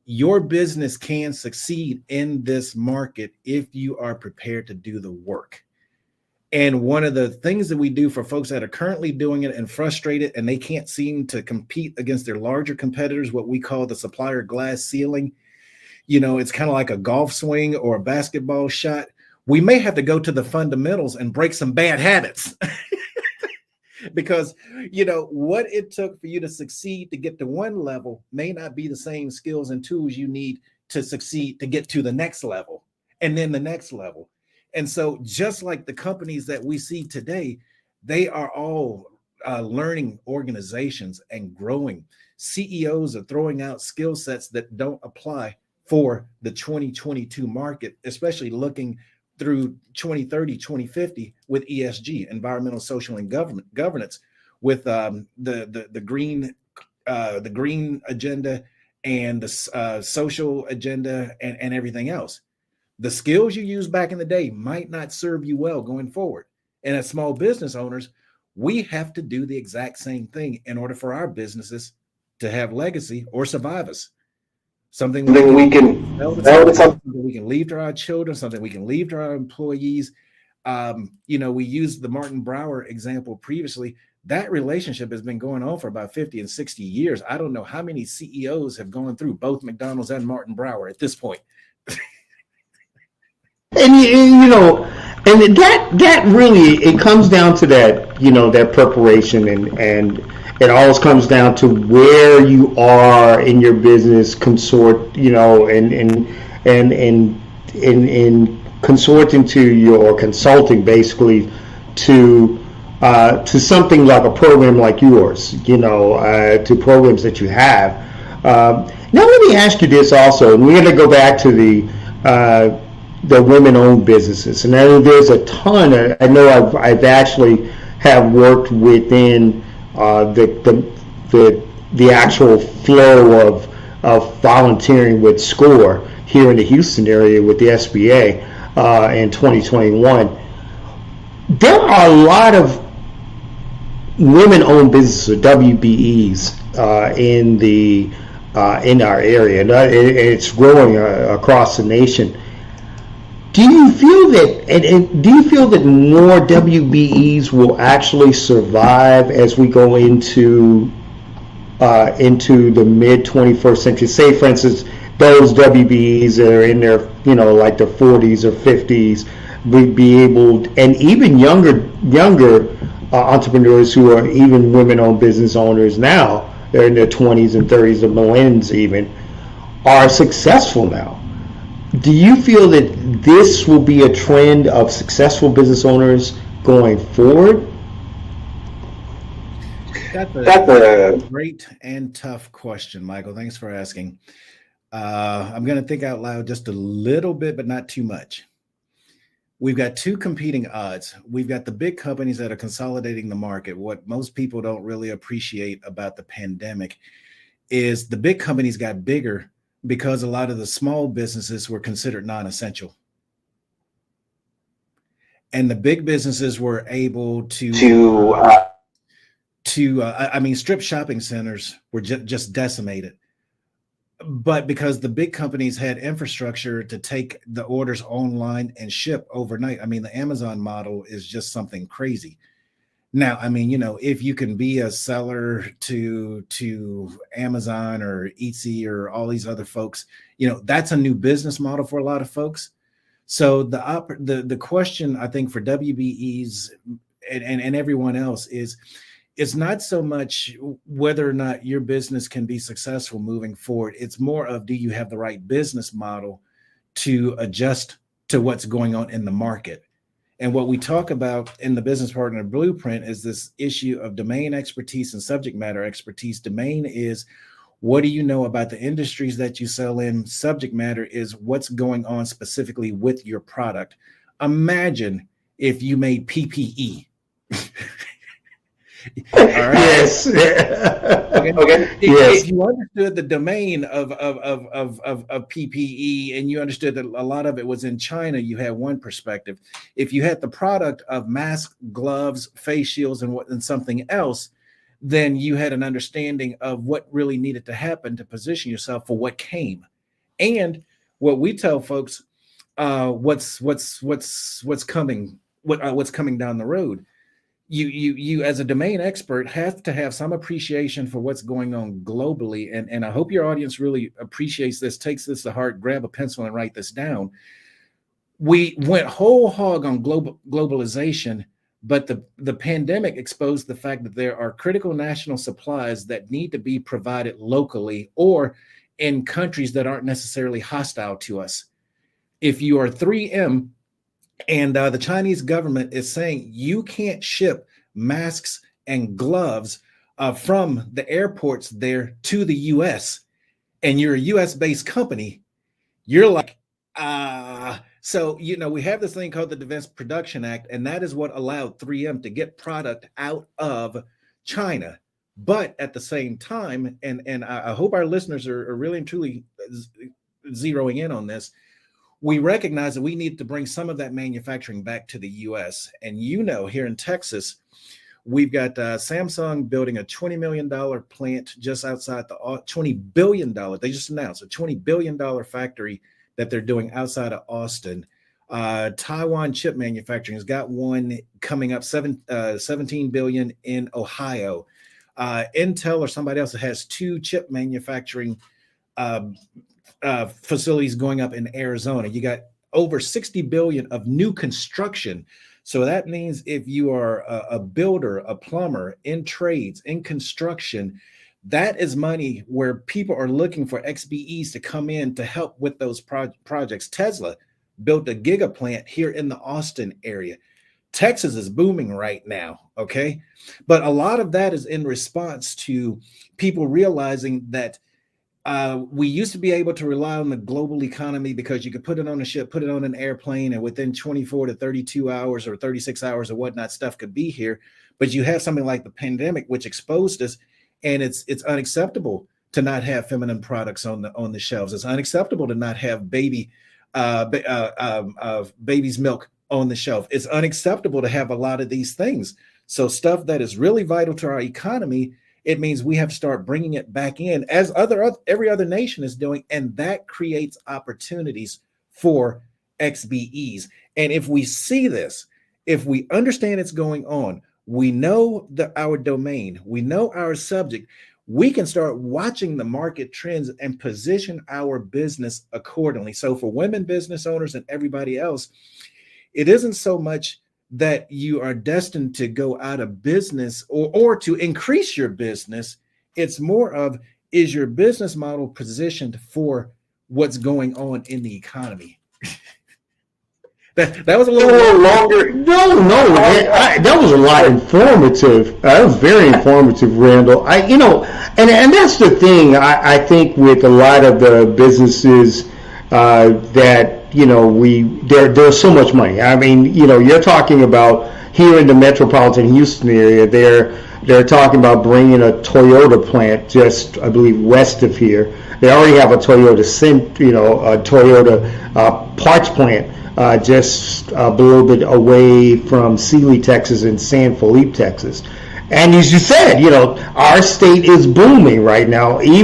your business can succeed in this market if you are prepared to do the work. And one of the things that we do for folks that are currently doing it and frustrated and they can't seem to compete against their larger competitors, what we call the supplier glass ceiling, it's kind of like a golf swing or a basketball shot. We may have to go to the fundamentals and break some bad habits. Because, what it took for you to succeed to get to one level may not be the same skills and tools you need to succeed to get to the next level and then the next level. And so just like the companies that we see today, they are all learning organizations and growing. CEOs are throwing out skill sets that don't apply for the 2022 market, especially looking through 2030, 2050 with ESG, environmental, social, and governance, with the green agenda and the social agenda and everything else. The skills you used back in the day might not serve you well going forward. And as small business owners, we have to do the exact same thing in order for our businesses to have legacy or survive us. Something we can leave to our children, something we can leave to our employees. We used the Martin Brower example previously. That relationship has been going on for about 50 and 60 years. I don't know how many CEOs have gone through both McDonald's and Martin Brower at this point. And and that really, it comes down to that, that preparation, and it always comes down to where you are in your business and consorting to your consulting basically to something like a program like yours, to programs that you have. Now let me ask you this also, and we're going to go back to the women-owned businesses, and I know there's a ton. I know I've actually have worked within the actual flow of volunteering with SCORE here in the Houston area with the SBA in 2021. There are a lot of women-owned businesses, or WBEs, in our area, and it's growing across the nation. Do you feel that more WBEs will actually survive as we go into the mid 21st century? Say, for instance, those WBEs that are in their like their 40s or 50s would be able, and even younger entrepreneurs who are even women-owned business owners now, they're in their 20s and 30s, the millennials even, are successful now. Do you feel that this will be a trend of successful business owners going forward? That's a great and tough question, Michael. Thanks for asking. I'm going to think out loud just a little bit, but not too much. We've got two competing odds. We've got the big companies that are consolidating the market. What most people don't really appreciate about the pandemic is the big companies got bigger because a lot of the small businesses were considered non-essential. And the big businesses were able to strip shopping centers were just decimated. But because the big companies had infrastructure to take the orders online and ship overnight, the Amazon model is just something crazy. Now, if you can be a seller to Amazon or Etsy or all these other folks, that's a new business model for a lot of folks. So the question, I think, for WBEs and everyone else is, it's not so much whether or not your business can be successful moving forward. It's more of, do you have the right business model to adjust to what's going on in the market? And what we talk about in the Business Partner Blueprint is this issue of domain expertise and subject matter expertise. Domain is, what do you know about the industries that you sell in? Subject matter is what's going on specifically with your product. Imagine if you made PPE. All right. Yes. Okay. Yes. If you understood the domain of PPE and you understood that a lot of it was in China, you had one perspective. If you had the product of masks, gloves, face shields, and something else, then you had an understanding of what really needed to happen to position yourself for what came. And what we tell folks, what's coming, what's coming down the road. You as a domain expert have to have some appreciation for what's going on globally. And I hope your audience really appreciates this, takes this to heart, grab a pencil and write this down. We went whole hog on globalization, but the pandemic exposed the fact that there are critical national supplies that need to be provided locally or in countries that aren't necessarily hostile to us. If you are 3M, and the Chinese government is saying you can't ship masks and gloves from the airports there to the U.S. and you're a U.S.-based company, you're like, So, we have this thing called the Defense Production Act, and that is what allowed 3M to get product out of China. But at the same time, and I hope our listeners are really and truly zeroing in on this, we recognize that we need to bring some of that manufacturing back to the U.S. And here in Texas, we've got Samsung building a $20 million plant just outside $20 billion. They just announced a $20 billion factory that they're doing outside of Austin. Taiwan chip manufacturing has got one coming up, $17 billion in Ohio. Intel or somebody else has 2 chip manufacturing facilities going up in Arizona. You got over 60 billion of new construction. So that means if you are a builder, a plumber, in trades, in construction, that is money where people are looking for XBEs to come in to help with those projects. Tesla built a giga plant here in the Austin area. Texas is booming right now, okay? But a lot of that is in response to people realizing that we used to be able to rely on the global economy because you could put it on a ship, put it on an airplane, and within 24 to 32 hours or 36 hours or whatnot, stuff could be here. But you have something like the pandemic, which exposed us, and it's unacceptable to not have feminine products on the shelves. It's unacceptable to not have baby's milk on the shelf. It's unacceptable to have a lot of these things. So stuff that is really vital to our economy, it means we have to start bringing it back in as every other nation is doing, and that creates opportunities for XBEs. And if we see this, if we understand it's going on, we know our domain, we know our subject, we can start watching the market trends and position our business accordingly. So for women business owners and everybody else, it isn't so much that you are destined to go out of business or to increase your business. It's more of, is your business model positioned for what's going on in the economy? That was a little longer. No, that was a lot informative. That was very informative, Randall. And that's the thing. I think with a lot of the businesses that there's so much money. I mean, you're talking about here in the metropolitan Houston area. They're talking about bringing a Toyota plant just, I believe, west of here. They already have a Toyota parts plant just a little bit away from Sealy, Texas, and San Felipe, Texas. And as you said, our state is booming right now. And you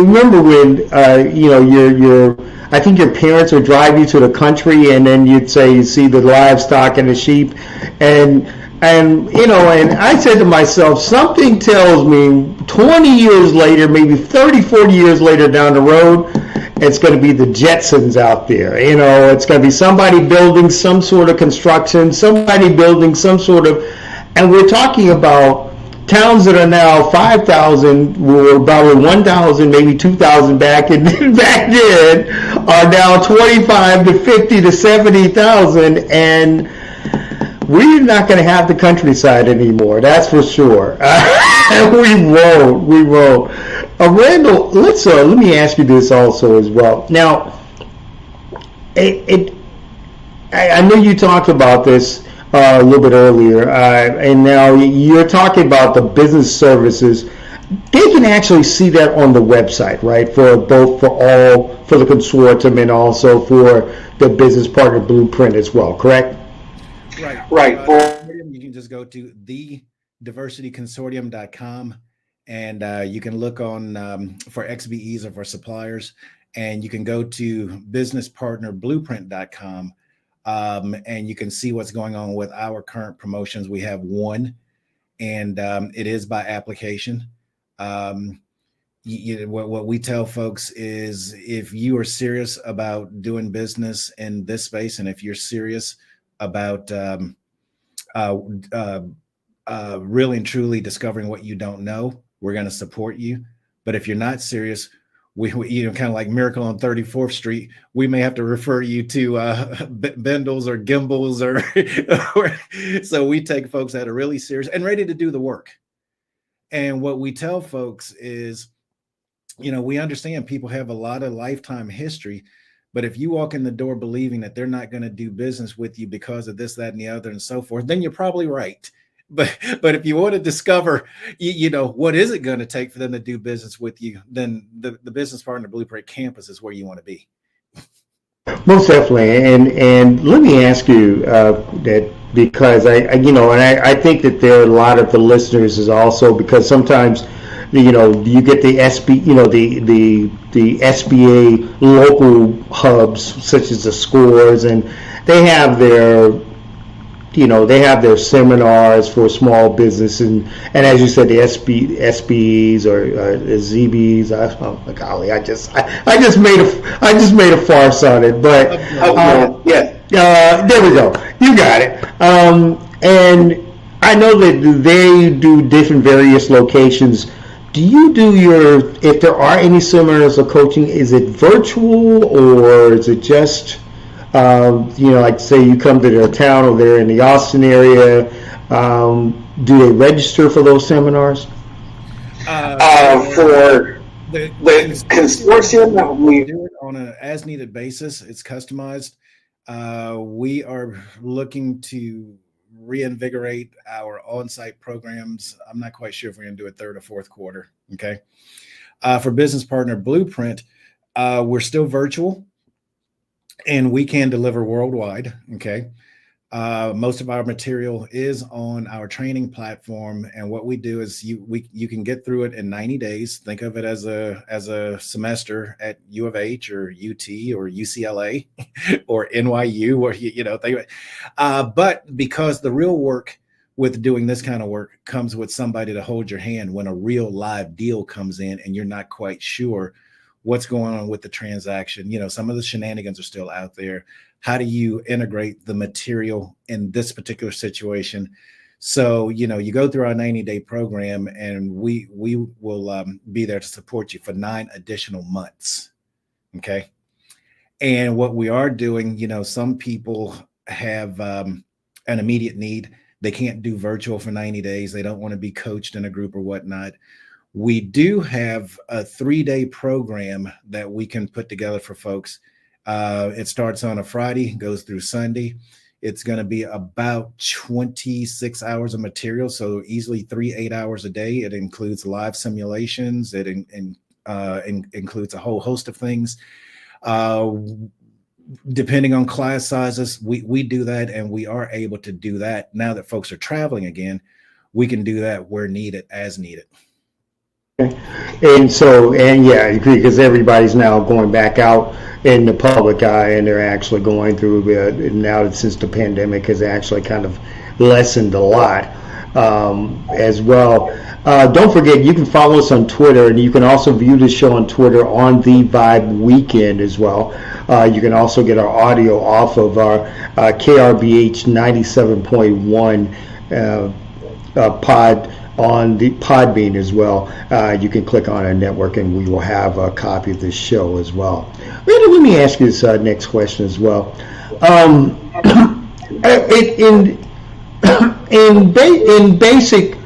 remember when I think your parents would drive you to the country, and then you'd say you see the livestock and the sheep, and I said to myself, something tells me 20 years later, maybe 30, 40 years later down the road, it's going to be the Jetsons out there. It's going to be somebody building some sort of construction, somebody building some sort of, and we're talking about towns that are now 5,000, were about 1,000, maybe 2,000 back then, are now 25 to 50 to 70,000, and we're not going to have the countryside anymore. That's for sure. We won't. Randall, let me ask you this also as well. Now, I know you talked about this. a little bit earlier, and now you're talking about the business services. They can actually see that on the website, right? For the consortium and also for the business partner blueprint as well, correct? Right. You can just go to thediversityconsortium.com and you can look on for XBEs or for suppliers, and you can go to businesspartnerblueprint.com and you can see what's going on with our current promotions. We have one, and it is by application. What we tell folks is, if you are serious about doing business in this space, and if you're serious about really and truly discovering what you don't know, we're going to support you. But if you're not serious, we kind of like Miracle on 34th Street, we may have to refer you to Bendels or Gimbals or so we take folks that are really serious and ready to do the work. And what we tell folks is, we understand people have a lot of lifetime history, but if you walk in the door believing that they're not going to do business with you because of this, that, and the other, and so forth, then you're probably right. But if you want to discover, what is it going to take for them to do business with you, then the Business Partner Blueprint Campus is where you want to be. Most definitely. And let me ask you that, because I think that there are a lot of the listeners is also, because sometimes you get the SB, the SBA local hubs such as the SCORES, and they have their seminars for small business, and as you said, the SBEs or ZBs. Oh my golly, I just made a farce on it, but there we go. You got it. And I know that they do different various locations. Do you do if there are any seminars or coaching, is it virtual, or is it just, like say you come to their town or they're in the Austin area, do they register for those seminars? For the consortium, we do it on an as-needed basis. It's customized. We are looking to reinvigorate our on-site programs. I'm not quite sure if we're going to do it third or fourth quarter. Okay. For Business Partner Blueprint, we're still virtual, and we can deliver worldwide. Okay. Most of our material is on our training platform, and what we do is you can get through it in 90 days. Think of it as a semester at U of H or UT or UCLA or NYU, or but because the real work with doing this kind of work comes with somebody to hold your hand when a real live deal comes in and you're not quite sure what's going on with the transaction. Some of the shenanigans are still out there. How do you integrate the material in this particular situation? So, you go through our 90-day program, and we will be there to support you for 9 additional months. Okay. And what we are doing, some people have an immediate need. They can't do virtual for 90 days. They don't want to be coached in a group or whatnot. We do have a 3-day program that we can put together for folks. It starts on a Friday, goes through Sunday. It's going to be about 26 hours of material, so easily 8 hours a day. It includes live simulations. It includes a whole host of things. Depending on class sizes, we do that, and we are able to do that. Now that folks are traveling again, we can do that where needed, as needed. Because everybody's now going back out in the public eye, and they're actually going through now that since the pandemic has actually kind of lessened a lot as well. Don't forget, you can follow us on Twitter, and you can also view the show on Twitter on The Vibe Weekend as well. You can also get our audio off of our KRBH 97.1 pod on the Podbean as well. You can click on our network, and we will have a copy of this show as well. Let me ask you this next question as well. In basic,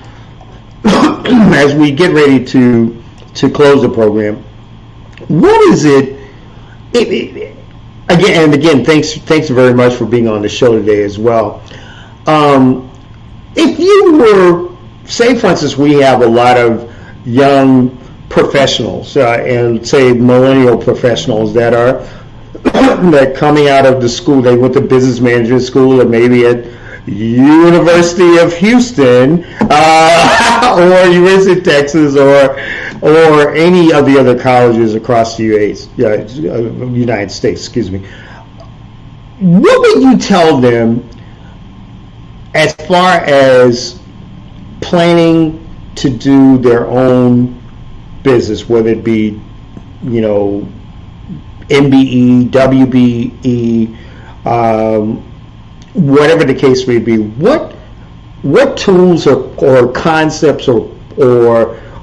as we get ready to close the program, what is it? Again, thanks very much for being on the show today as well. If you were, say for instance, we have a lot of young professionals and say millennial professionals that are that coming out of the school, they went to business management school or maybe at University of Houston or University of Texas or any of the other colleges across the United States, excuse me. What would you tell them as far as planning to do their own business, whether it be, MBE, WBE, whatever the case may be? What tools or concepts or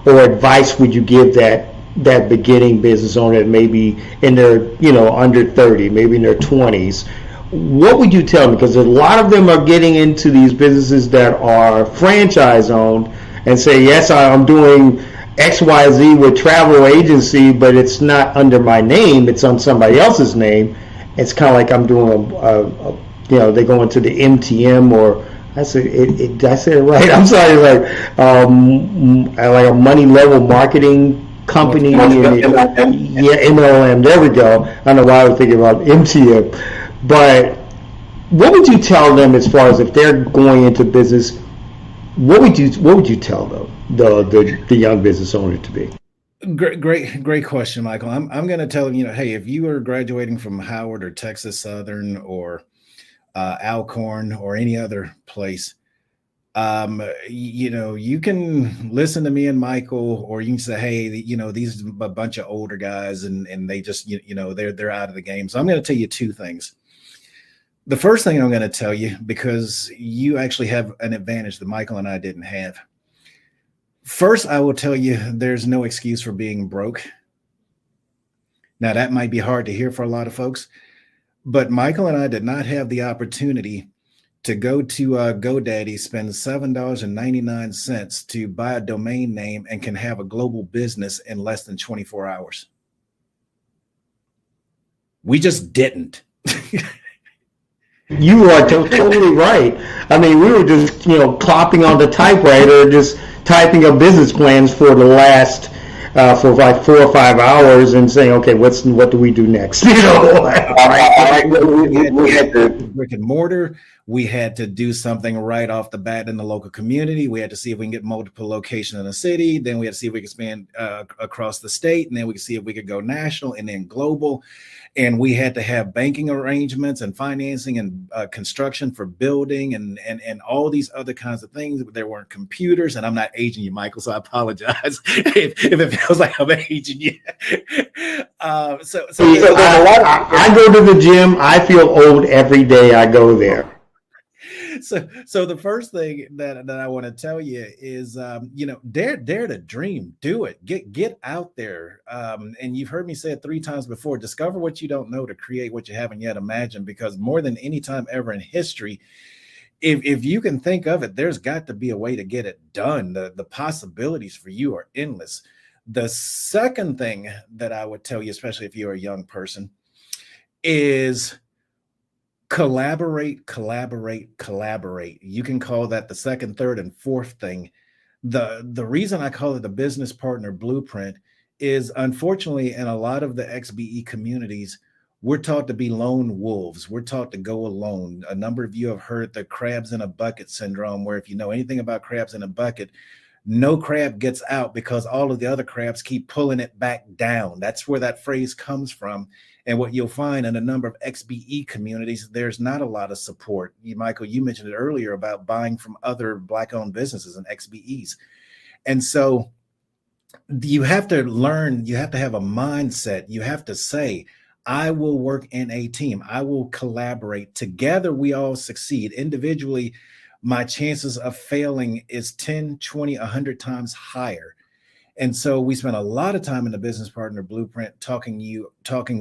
advice would you give that beginning business owner that maybe in their under 30, maybe in their 20s? What would you tell them? Because a lot of them are getting into these businesses that are franchise owned and say, yes, I'm doing XYZ with travel agency, but it's not under my name, it's on somebody else's name. It's kind of like I'm doing they go into the MTM, or I said it right? I'm sorry, like a money level marketing company. MLM. There we go. I don't know why I was thinking about MTM. But what would you tell them as far as if they're going into business? What would you tell them, the young business owner, to be? Great question, Michael. I'm going to tell them, hey, if you are graduating from Howard or Texas Southern or Alcorn or any other place, you can listen to me and Michael, or you can say, hey, these are a bunch of older guys and they just, they're out of the game. So I'm going to tell you two things. The first thing I'm going to tell you, because you actually have an advantage that Michael and I didn't have. First, I will tell you there's no excuse for being broke. Now, that might be hard to hear for a lot of folks, but Michael and I did not have the opportunity to go to GoDaddy, spend $7.99 to buy a domain name and can have a global business in less than 24 hours. We just didn't. You are totally right. I mean, we were just, clopping on the typewriter, just typing up business plans for the last, for like 4 or 5 hours and saying, okay, what do we do next? We had the brick and mortar. We had to do something right off the bat in the local community. We had to see if we can get multiple locations in the city. Then we had to see if we could expand across the state. And then we could see if we could go national and then global. And we had to have banking arrangements and financing and construction for building and all these other kinds of things. There weren't computers, and I'm not aging you, Michael, so I apologize if it feels like I'm aging you. I go to the gym. I feel old every day I go there. So the first thing that I want to tell you is, dare to dream, do it, get out there. And you've heard me say it 3 times before, discover what you don't know to create what you haven't yet imagined, because more than any time ever in history, if you can think of it, there's got to be a way to get it done. The possibilities for you are endless. The second thing that I would tell you, especially if you're a young person, is collaborate. You can call that the second, third, and fourth thing. The reason I call it the business partner blueprint is, unfortunately, in a lot of the XBE communities, we're taught to be lone wolves. We're taught to go alone. A number of you have heard the crabs in a bucket syndrome, where if you know anything about crabs in a bucket, no crab gets out because all of the other crabs keep pulling it back down. That's where that phrase comes from. And what you'll find in a number of XBE communities, there's not a lot of support. Michael, you mentioned it earlier about buying from other Black-owned businesses and XBEs. And so you have to learn, you have to have a mindset. You have to say, I will work in a team. I will collaborate. Together, we all succeed. Individually, my chances of failing is 10, 20, 100 times higher. And so we spent a lot of time in the business partner blueprint talking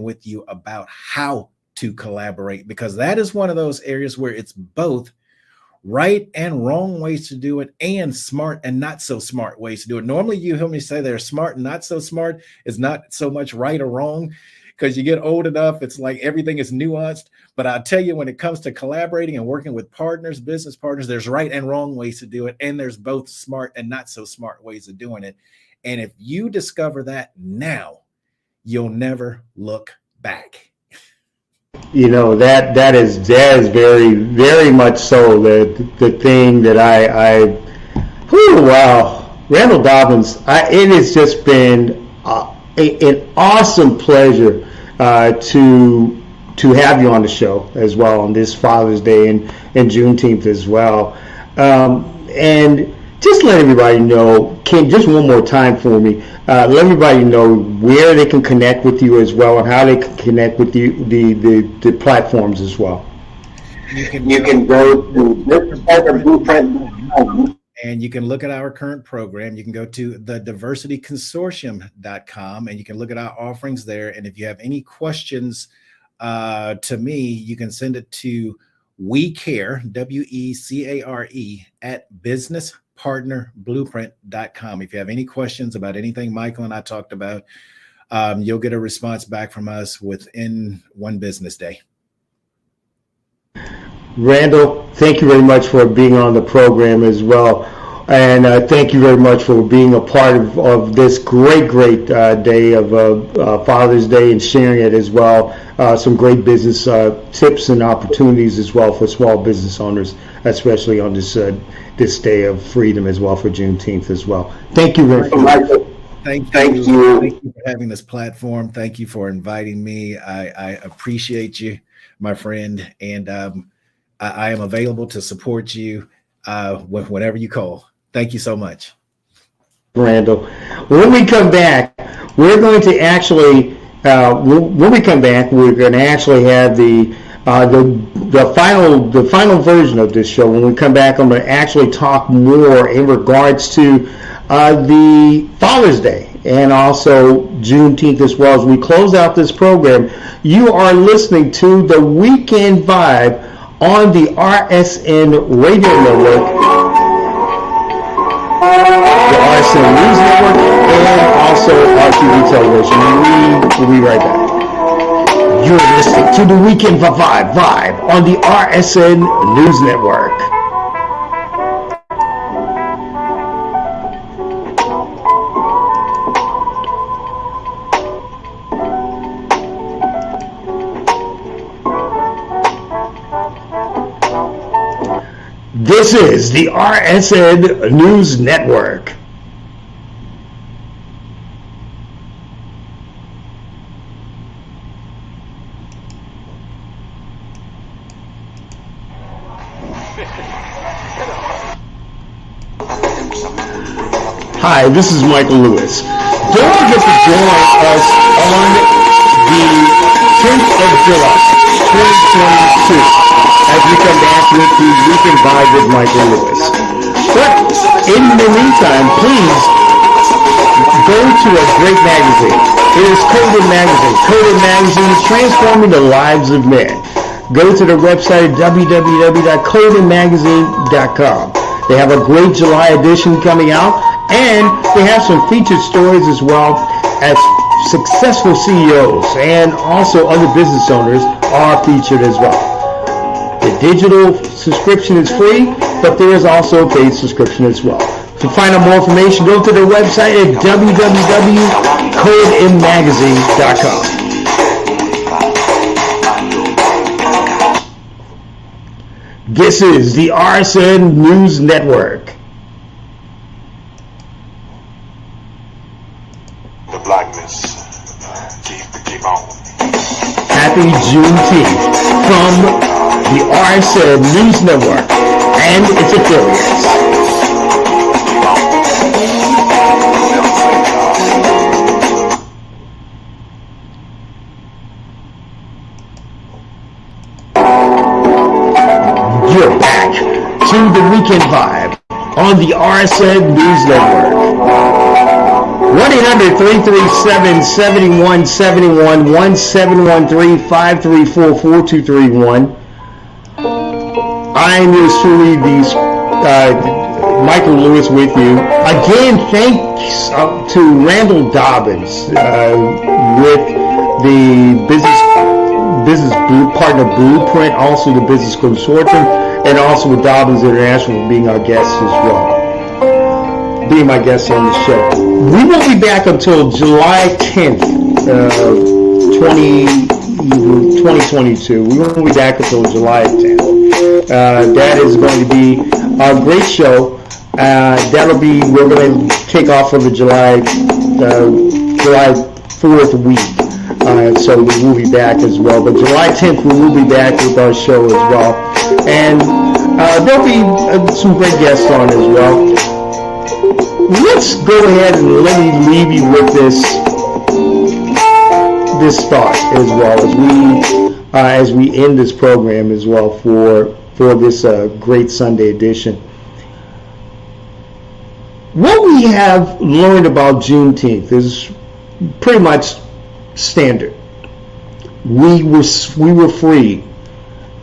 with you about how to collaborate, because that is one of those areas where it's both right and wrong ways to do it and smart and not so smart ways to do it. Normally you hear me say they're smart and not so smart is not so much right or wrong, because you get old enough, it's like everything is nuanced. But I'll tell you, when it comes to collaborating and working with partners, business partners, there's right and wrong ways to do it. And there's both smart and not so smart ways of doing it. And if you discover that now, you'll never look back. You know, that is very, very much so the thing that wow. Randall Dobbins, it has just been an awesome pleasure to have you on the show as well on this Father's Day and Juneteenth as well. And just let everybody know, Ken, just one more time for me, let everybody know where they can connect with you as well and how they can connect with the platforms as well. You can go to businesspartnerblueprint.com. And you can look at our current program. You can go to the diversityconsortium.com and you can look at our offerings there. And if you have any questions to me, you can send it to WeCare, WECARE, at businesspartnerblueprint.com. If you have any questions about anything Michael and I talked about, you'll get a response back from us within one business day. Randall, thank you very much for being on the program as well. And thank you very much for being a part of this great day of Father's Day and sharing it as well. Some great business tips and opportunities as well for small business owners, especially on this day of freedom as well for Juneteenth as well. Thank you very much. Thank you. Thank you for having this platform. Thank you for inviting me. I appreciate you, my friend. And I am available to support you whenever you call. Thank you so much. Randall, when we come back, we're going to actually have the final version of this show. When we come back, I'm going to actually talk more in regards to the Father's Day and also Juneteenth as well. As we close out this program, you are listening to the Weekend Vibe on the RSN Radio Network, the RSN News Network, and also RTV Television. We'll be right back. You're listening to the Weekend Vibe on the RSN News Network. This is the RSN News Network. Hi, this is Michael Lewis. Don't forget to join us on the 10th of July, 2022, as we come back with the Weekend Vibe with Michael Lewis. But in the meantime, please go to a great magazine. It is Coded Magazine. Coded Magazine is transforming the lives of men. Go to the website www.codedmagazine.com. They have a great July edition coming out, and they have some featured stories as well as successful CEOs and also other business owners are featured as well. The digital subscription is free, but there is also a paid subscription as well. To find out more information, go to their website at www.codedmagazine.com. This is the RSN News Network. The blackness. Keep on. Happy Juneteenth from the RSN News Network and its affiliates. You're back to the Weekend Vibe on the RSN News Network. 1-800-337-7171, 1-713-534-4231. I am yours truly, Michael Lewis with you. Again, thanks to Randall Dobbins with the business partner Blueprint, also the Business Consortium, and also with Dobbins International being our guests as well, being my guests on the show. We won't be back until July 10th, 2022. We won't be back until July 10th. That is going to be a great show. We're going to take off for the July 4th week. So we will be back as well. But July 10th, we will be back with our show as well. And there'll be some great guests on as well. Let's go ahead and let me leave you with this thought as well as we end this program as well for this great Sunday edition. What we have learned about Juneteenth is pretty much standard. We were free.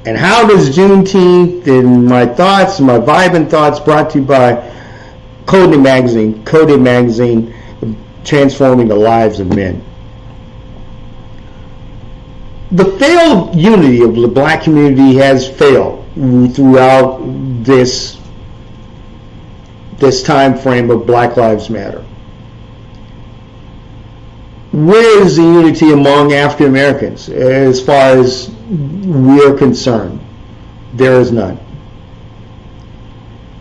And how does Juneteenth, and my vibe and thoughts brought to you by Code Magazine, transforming the lives of men. The failed unity of the black community has failed throughout this time frame of Black Lives Matter. Where is the unity among African Americans as far as we're concerned? There is none.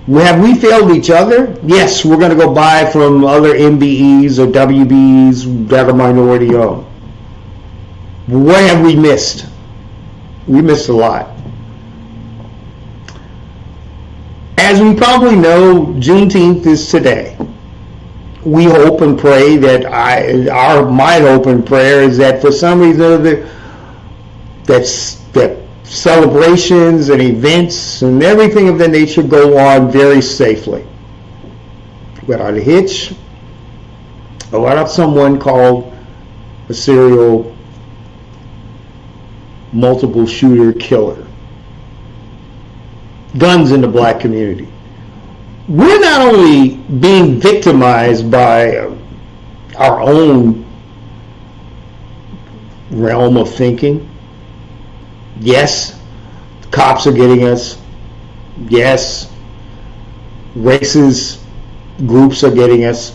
Have we failed each other? Yes, we're going to go buy from other MBEs or WBEs that are minority owned. What have we missed? We missed a lot. As we probably know, Juneteenth is today. We hope and pray that my hope and prayer is that for some reason that celebrations and events and everything of that nature go on very safely, without a hitch, or without someone called a serial multiple shooter killer. Guns in the black community. We're not only being victimized by our own realm of thinking. Yes, cops are getting us. Yes, racist groups are getting us.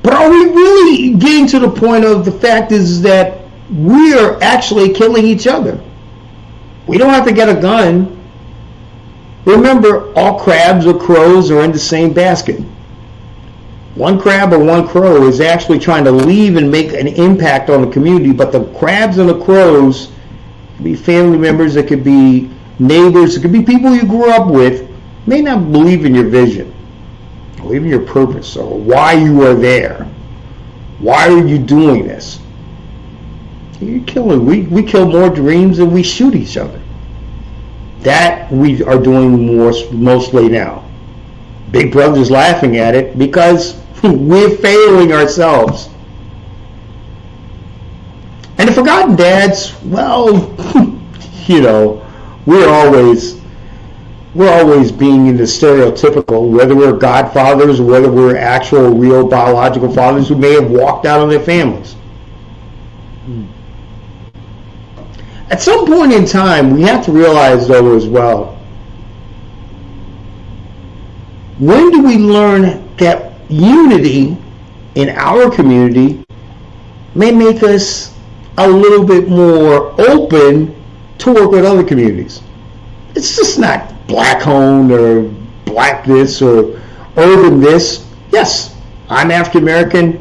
But are we really getting to the point of the fact is that we are actually killing each other? We don't have to get a gun. Remember, all crabs or crows are in the same basket. One crab or one crow is actually trying to leave and make an impact on the community, but the crabs and the crows could be family members, it could be neighbors, it could be people you grew up with, may not believe in your vision, or even your purpose, or why you are there. Why are you doing this? You're killing. We kill more dreams than we shoot each other. That we are doing mostly now. Big Brother's laughing at it because we're failing ourselves. And the Forgotten Dads, well, you know, we're always being in the stereotypical, whether we're godfathers or whether we're actual real biological fathers who may have walked out on their families. At some point in time, we have to realize, though, as well, when do we learn that unity in our community may make us a little bit more open to work with other communities? It's just not black-owned or black this or urban this. Yes, I'm African American,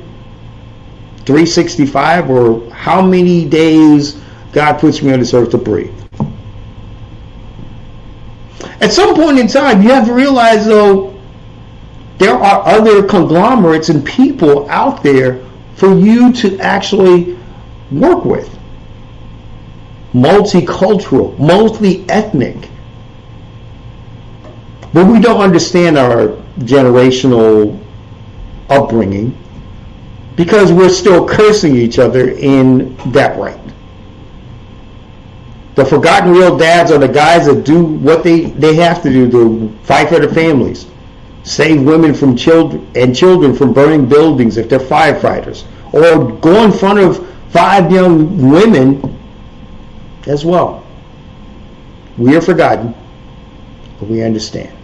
365, or how many days God puts me on this earth to breathe. At some point in time, you have to realize, though, there are other conglomerates and people out there for you to actually work with. Multicultural, multi-ethnic. But we don't understand our generational upbringing because we're still cursing each other in that right. The forgotten real dads are the guys that do what they have to do to fight for their families, save women from children from burning buildings if they're firefighters, or go in front of 5 young women as well. We are forgotten, but we understand.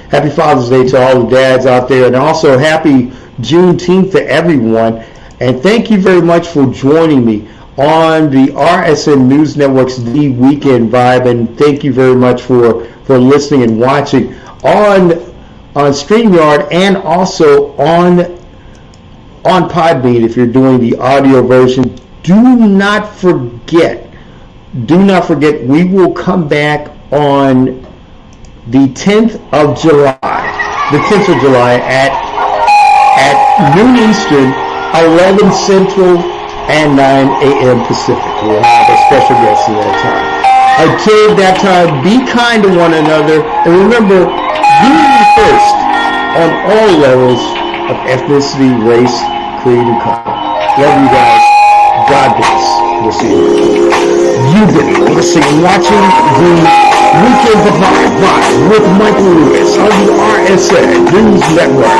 Happy Father's Day to all the dads out there, and also happy Juneteenth to everyone. And thank you very much for joining me on the RSN News Network's The Weekend Vibe, and thank you very much for listening and watching on StreamYard and also on Podbean if you're doing the audio version. Do not forget, we will come back on the 10th of July at noon Eastern, 11 Central, and 9 a.m. Pacific. We'll have a special guest at that time. Until that time, be kind to one another, and remember, unity first on all levels of ethnicity, race, creed, and color. Love you guys. God bless. We'll see you. You've been listening and watching the Weekend Vibe with Michael Lewis on the RSN News Network.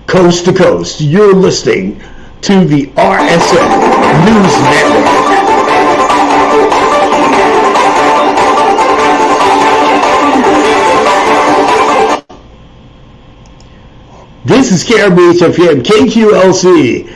Coast to coast, you're listening to the RSN News Network. This is KRBH FM, KQLC.